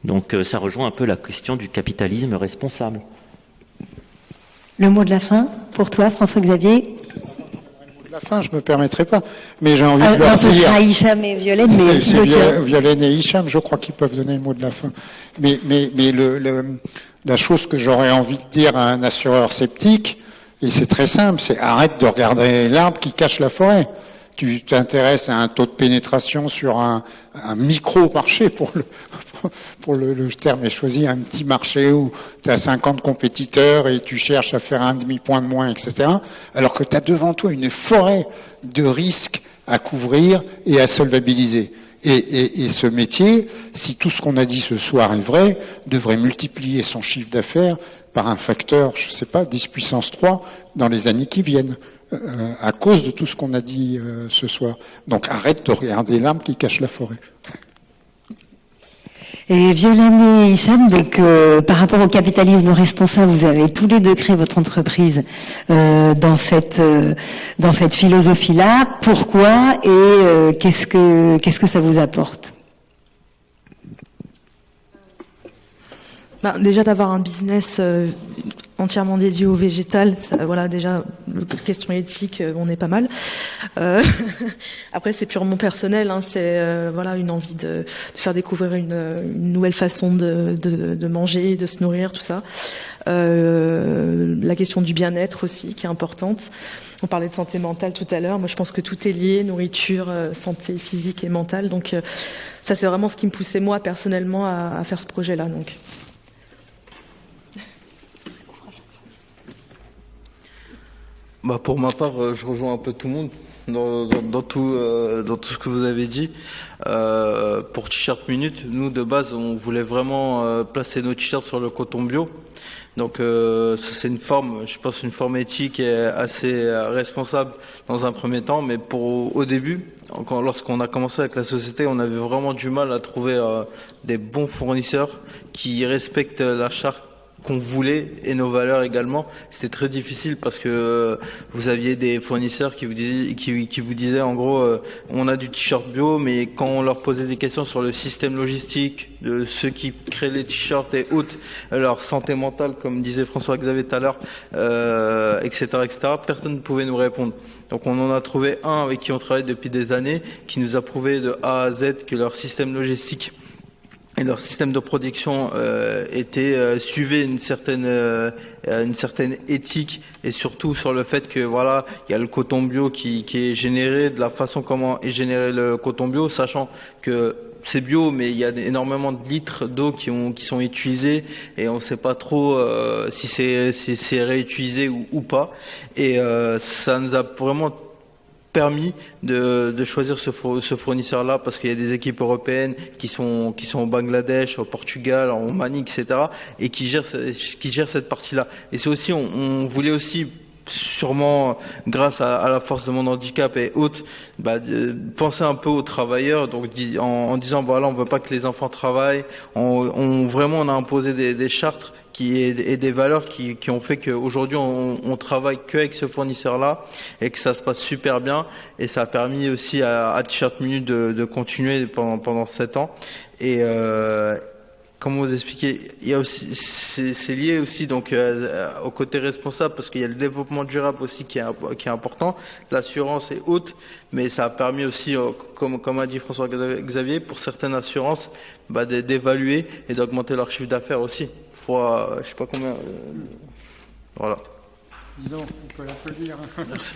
Donc ça rejoint un peu la question du capitalisme responsable. Le mot de la fin pour toi, François-Xavier? Le mot de la fin, je ne me permettrai pas, mais j'ai envie de leur non, ce dire... sera Hicham et Violaine, mais C'est Violaine et Hicham, je crois qu'ils peuvent donner le mot de la fin. Mais la chose que j'aurais envie de dire à un assureur sceptique, et c'est très simple, c'est arrête de regarder l'arbre qui cache la forêt. Tu t'intéresses à un taux de pénétration sur un micro-marché, pour le terme est choisi, un petit marché où tu as 50 compétiteurs et tu cherches à faire un demi-point de moins, etc. Alors que tu as devant toi une forêt de risques à couvrir et à solvabiliser. Et ce métier, si tout ce qu'on a dit ce soir est vrai, devrait multiplier son chiffre d'affaires par un facteur, je sais pas, 10 puissance 3 dans les années qui viennent. À cause de tout ce qu'on a dit ce soir. Donc arrête de regarder l'arbre qui cache la forêt. Et Violaine et Hicham, donc par rapport au capitalisme responsable, vous avez tous les deux créé votre entreprise dans cette philosophie-là. Pourquoi et qu'est-ce que ça vous apporte? Déjà d'avoir un business entièrement dédié au végétal, ça, voilà, déjà question éthique, on est pas mal. Après c'est purement personnel, hein, c'est voilà une envie de faire découvrir une nouvelle façon de manger, de se nourrir, tout ça. La question du bien-être aussi qui est importante. On parlait de santé mentale tout à l'heure. Moi je pense que tout est lié, nourriture, santé physique et mentale. Donc ça c'est vraiment ce qui me poussait moi personnellement à faire ce projet-là. Donc. Pour ma part, je rejoins un peu tout le monde dans tout ce que vous avez dit. Pour T-shirt Minute, nous de base, on voulait vraiment placer nos t-shirts sur le coton bio. Donc c'est une forme, je pense, une forme éthique et assez responsable dans un premier temps. Mais au début, lorsqu'on a commencé avec la société, on avait vraiment du mal à trouver des bons fournisseurs qui respectent la charte qu'on voulait et nos valeurs également. C'était très difficile parce que vous aviez des fournisseurs qui vous disaient en gros on a du t-shirt bio, mais quand on leur posait des questions sur le système logistique de ceux qui créent les t-shirts et autres, leur santé mentale comme disait François-Xavier tout à l'heure, etc., personne ne pouvait nous répondre. Donc on en a trouvé un avec qui on travaille depuis des années qui nous a prouvé de A à Z que leur système logistique et leur système de production suivait une certaine éthique, et surtout sur le fait que voilà, il y a le coton bio qui est généré, de la façon comment est généré le coton bio, sachant que c'est bio, mais il y a énormément de litres d'eau qui sont utilisés et on ne sait pas trop si c'est réutilisé ou pas. Et ça nous a vraiment permis de choisir ce fournisseur-là parce qu'il y a des équipes européennes qui sont au Bangladesh, au Portugal, en Roumanie, etc. et qui gèrent cette partie-là. Et c'est aussi, on voulait aussi sûrement grâce à la force de mon handicap et autres, penser un peu aux travailleurs, donc en disant voilà, on veut pas que les enfants travaillent, vraiment on a imposé des chartes et des valeurs qui ont fait qu'aujourd'hui on travaille qu'avec ce fournisseur-là et que ça se passe super bien, et ça a permis aussi à T-shirt Minute de continuer pendant 7 ans. Et comment vous expliquer, il y a aussi, c'est lié aussi donc au côté responsable, parce qu'il y a le développement durable aussi qui est important, l'assurance est haute, mais ça a permis aussi, comme a dit François Xavier, pour certaines assurances, d'évaluer et d'augmenter leur chiffre d'affaires aussi. Fois, je sais pas combien. Voilà. Disons, on peut l'applaudir. Merci.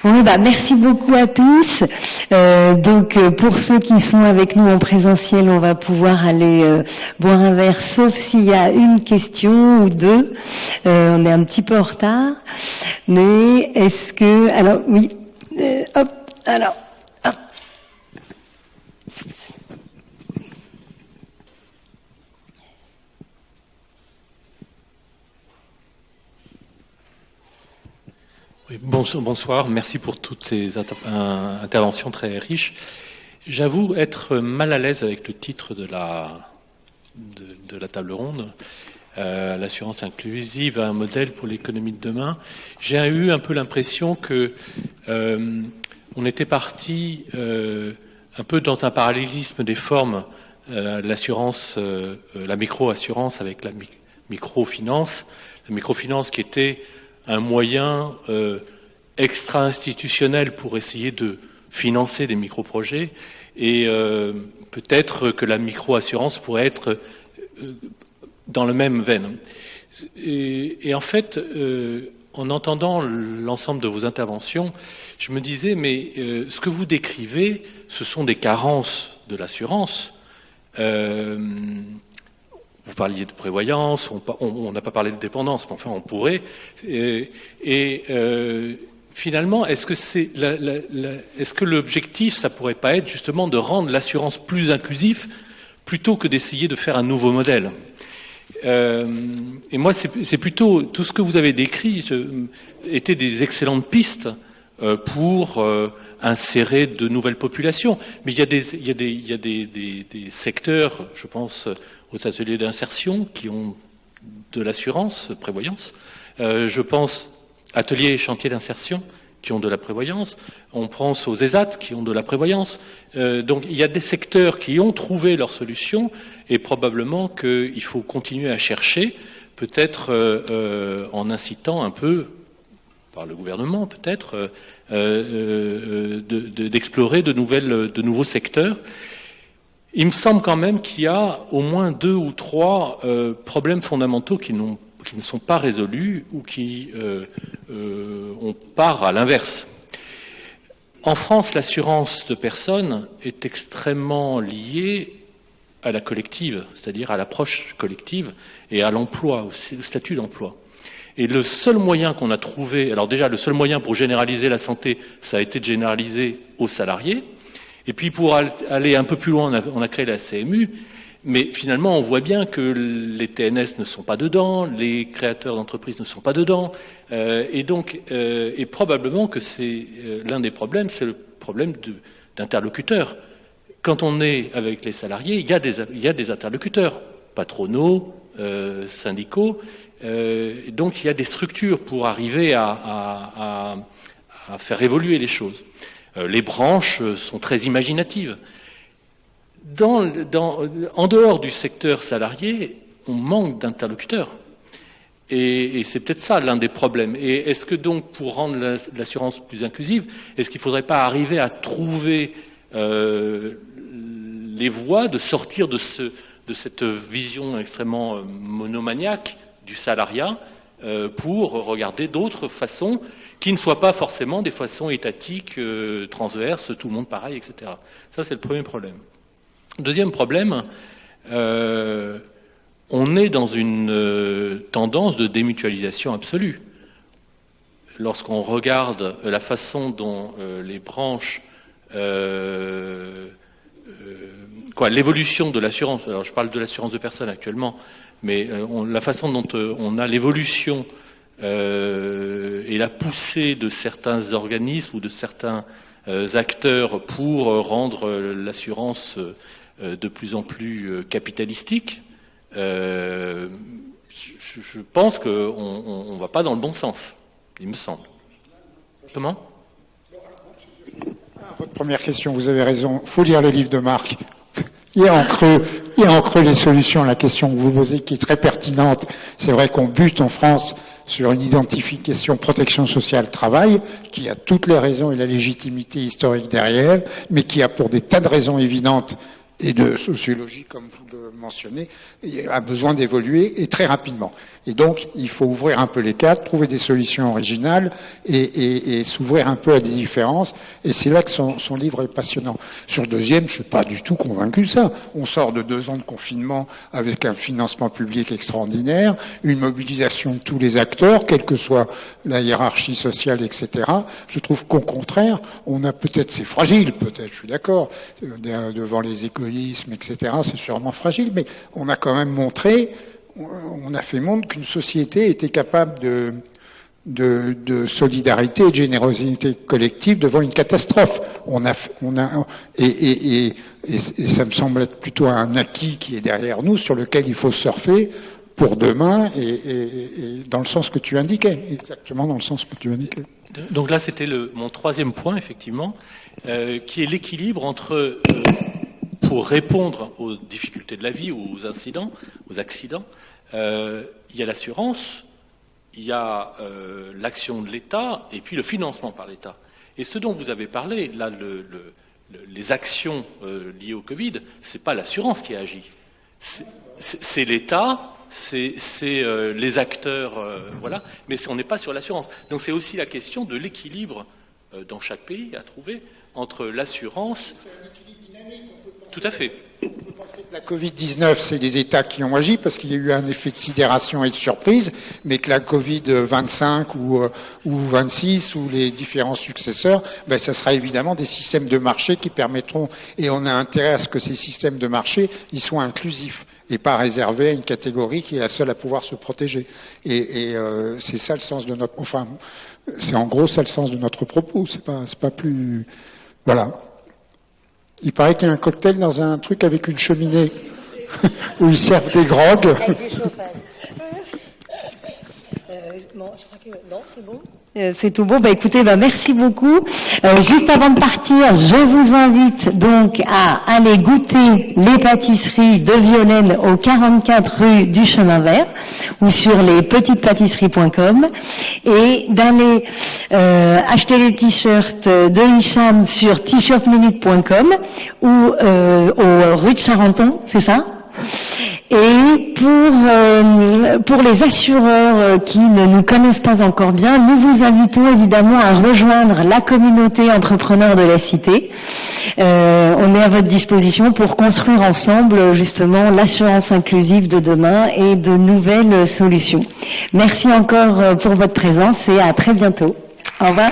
Oui, merci beaucoup à tous. Donc, pour ceux qui sont avec nous en présentiel, on va pouvoir aller boire un verre, sauf s'il y a une question ou deux. On est un petit peu en retard, mais est-ce que... Alors, oui. Hop. Oui, bonsoir, merci pour toutes ces interventions très riches. J'avoue être mal à l'aise avec le titre de la table ronde, l'assurance inclusive, un modèle pour l'économie de demain. J'ai eu un peu l'impression que on était parti un peu dans un parallélisme des formes, l'assurance, la micro-assurance avec la microfinance, la microfinance qui était un moyen extra-institutionnel pour essayer de financer des micro-projets, et peut-être que la micro-assurance pourrait être dans le même veine. Et en fait, en entendant l'ensemble de vos interventions, je me disais, mais ce que vous décrivez, ce sont des carences de l'assurance. Vous parliez de prévoyance, on n'a pas parlé de dépendance, mais enfin on pourrait. Finalement, est-ce que l'objectif, ça pourrait pas être justement de rendre l'assurance plus inclusive plutôt que d'essayer de faire un nouveau modèle? Et moi, c'est plutôt tout ce que vous avez décrit étaient des excellentes pistes pour insérer de nouvelles populations. Mais il y a des secteurs, je pense aux ateliers d'insertion qui ont de l'assurance, prévoyance. Je pense ateliers et chantiers d'insertion qui ont de la prévoyance. On pense aux ESAT qui ont de la prévoyance. Donc il y a des secteurs qui ont trouvé leur solution, et probablement qu'il faut continuer à chercher, peut-être en incitant un peu, par le gouvernement peut-être, d'explorer de nouveaux secteurs. Il me semble quand même qu'il y a au moins 2 ou 3 problèmes fondamentaux qui ne sont pas résolus, ou on part à l'inverse. En France, l'assurance de personnes est extrêmement liée à la collective, c'est-à-dire à l'approche collective et à l'emploi, au statut d'emploi. Et le seul moyen qu'on a trouvé, alors déjà le seul moyen pour généraliser la santé, ça a été de généraliser aux salariés. Et puis pour aller un peu plus loin, on a créé la CMU, mais finalement on voit bien que les TNS ne sont pas dedans, les créateurs d'entreprises ne sont pas dedans, et probablement que c'est l'un des problèmes, c'est le problème d'interlocuteurs. Quand on est avec les salariés, il y a des interlocuteurs, patronaux, syndicaux, donc il y a des structures pour arriver à faire évoluer les choses. Les branches sont très imaginatives. En dehors du secteur salarié, on manque d'interlocuteurs. Et c'est peut-être ça l'un des problèmes. Et est-ce que donc, pour rendre l'assurance plus inclusive, est-ce qu'il ne faudrait pas arriver à trouver les voies de sortir de cette vision extrêmement monomaniaque du salariat pour regarder d'autres façons qui ne soient pas forcément des façons étatiques, transverses, tout le monde pareil, etc. Ça, c'est le premier problème. Deuxième problème, on est dans une tendance de démutualisation absolue. lorsqu'on regarde la façon dont les branches, l'évolution de l'assurance, alors je parle de l'assurance de personnes actuellement, mais la façon dont on a l'évolution et la poussée de certains organismes ou de certains acteurs pour rendre l'assurance de plus en plus capitalistique, je pense qu'on ne va pas dans le bon sens, il me semble. Comment ? Votre première question, vous avez raison, il faut lire le livre de Marc. Il y a en creux les solutions à la question que vous posez qui est très pertinente. C'est vrai qu'on bute en France sur une identification protection sociale travail, qui a toutes les raisons et la légitimité historique derrière, mais qui a pour des tas de raisons évidentes et de sociologie, comme vous le mentionnez, a besoin d'évoluer et très rapidement. Et donc, il faut ouvrir un peu les cadres, trouver des solutions originales et s'ouvrir un peu à des différences. Et c'est là que son livre est passionnant. Sur le deuxième, je suis pas du tout convaincu de ça. On sort de 2 ans de confinement avec un financement public extraordinaire, une mobilisation de tous les acteurs, quelle que soit la hiérarchie sociale, etc. Je trouve qu'au contraire, on a peut-être, c'est fragile, peut-être, je suis d'accord, devant les égoïsmes, etc. C'est sûrement fragile, mais on a quand même montré, on a fait montre qu'une société était capable de solidarité et de générosité collective devant une catastrophe. Et ça me semble être plutôt un acquis qui est derrière nous, sur lequel il faut surfer pour demain, et dans le sens que tu indiquais, exactement dans le sens que tu indiquais. Donc là, c'était mon 3e point, effectivement, qui est l'équilibre entre pour répondre aux difficultés de la vie ou aux incidents, aux accidents, il y a l'assurance, il y a l'action de l'État et puis le financement par l'État. Et ce dont vous avez parlé, là, les actions liées au Covid, c'est pas l'assurance qui agit, c'est l'État, c'est les acteurs, voilà. Mais on n'est pas sur l'assurance. Donc c'est aussi la question de l'équilibre dans chaque pays à trouver entre l'assurance. Tout à fait. On peut penser que la Covid-19, c'est les États qui ont agi parce qu'il y a eu un effet de sidération et de surprise, mais que la Covid-25 ou 26 ou les différents successeurs, ça sera évidemment des systèmes de marché qui permettront, et on a intérêt à ce que ces systèmes de marché, ils soient inclusifs et pas réservés à une catégorie qui est la seule à pouvoir se protéger. Et c'est ça le sens de notre, c'est en gros ça le sens de notre propos. C'est pas plus, voilà. Il paraît qu'il y a un cocktail dans un truc avec une cheminée où ils servent des grogues. Avec du chauffage. Bon, je crois que non, c'est bon. C'est tout bon. Écoutez, merci beaucoup. Juste avant de partir, je vous invite donc à aller goûter les pâtisseries de Violaine au 44 rue du Chemin Vert ou sur lespetitespâtisseries.com et d'aller acheter les t-shirts de Hicham sur t-shirtminute.com ou au rue de Charenton, c'est ça? Et pour les assureurs qui ne nous connaissent pas encore bien, nous vous invitons évidemment à rejoindre la communauté entrepreneur de la Cité. On est à votre disposition pour construire ensemble justement l'assurance inclusive de demain et de nouvelles solutions. Merci encore pour votre présence et à très bientôt. Au revoir.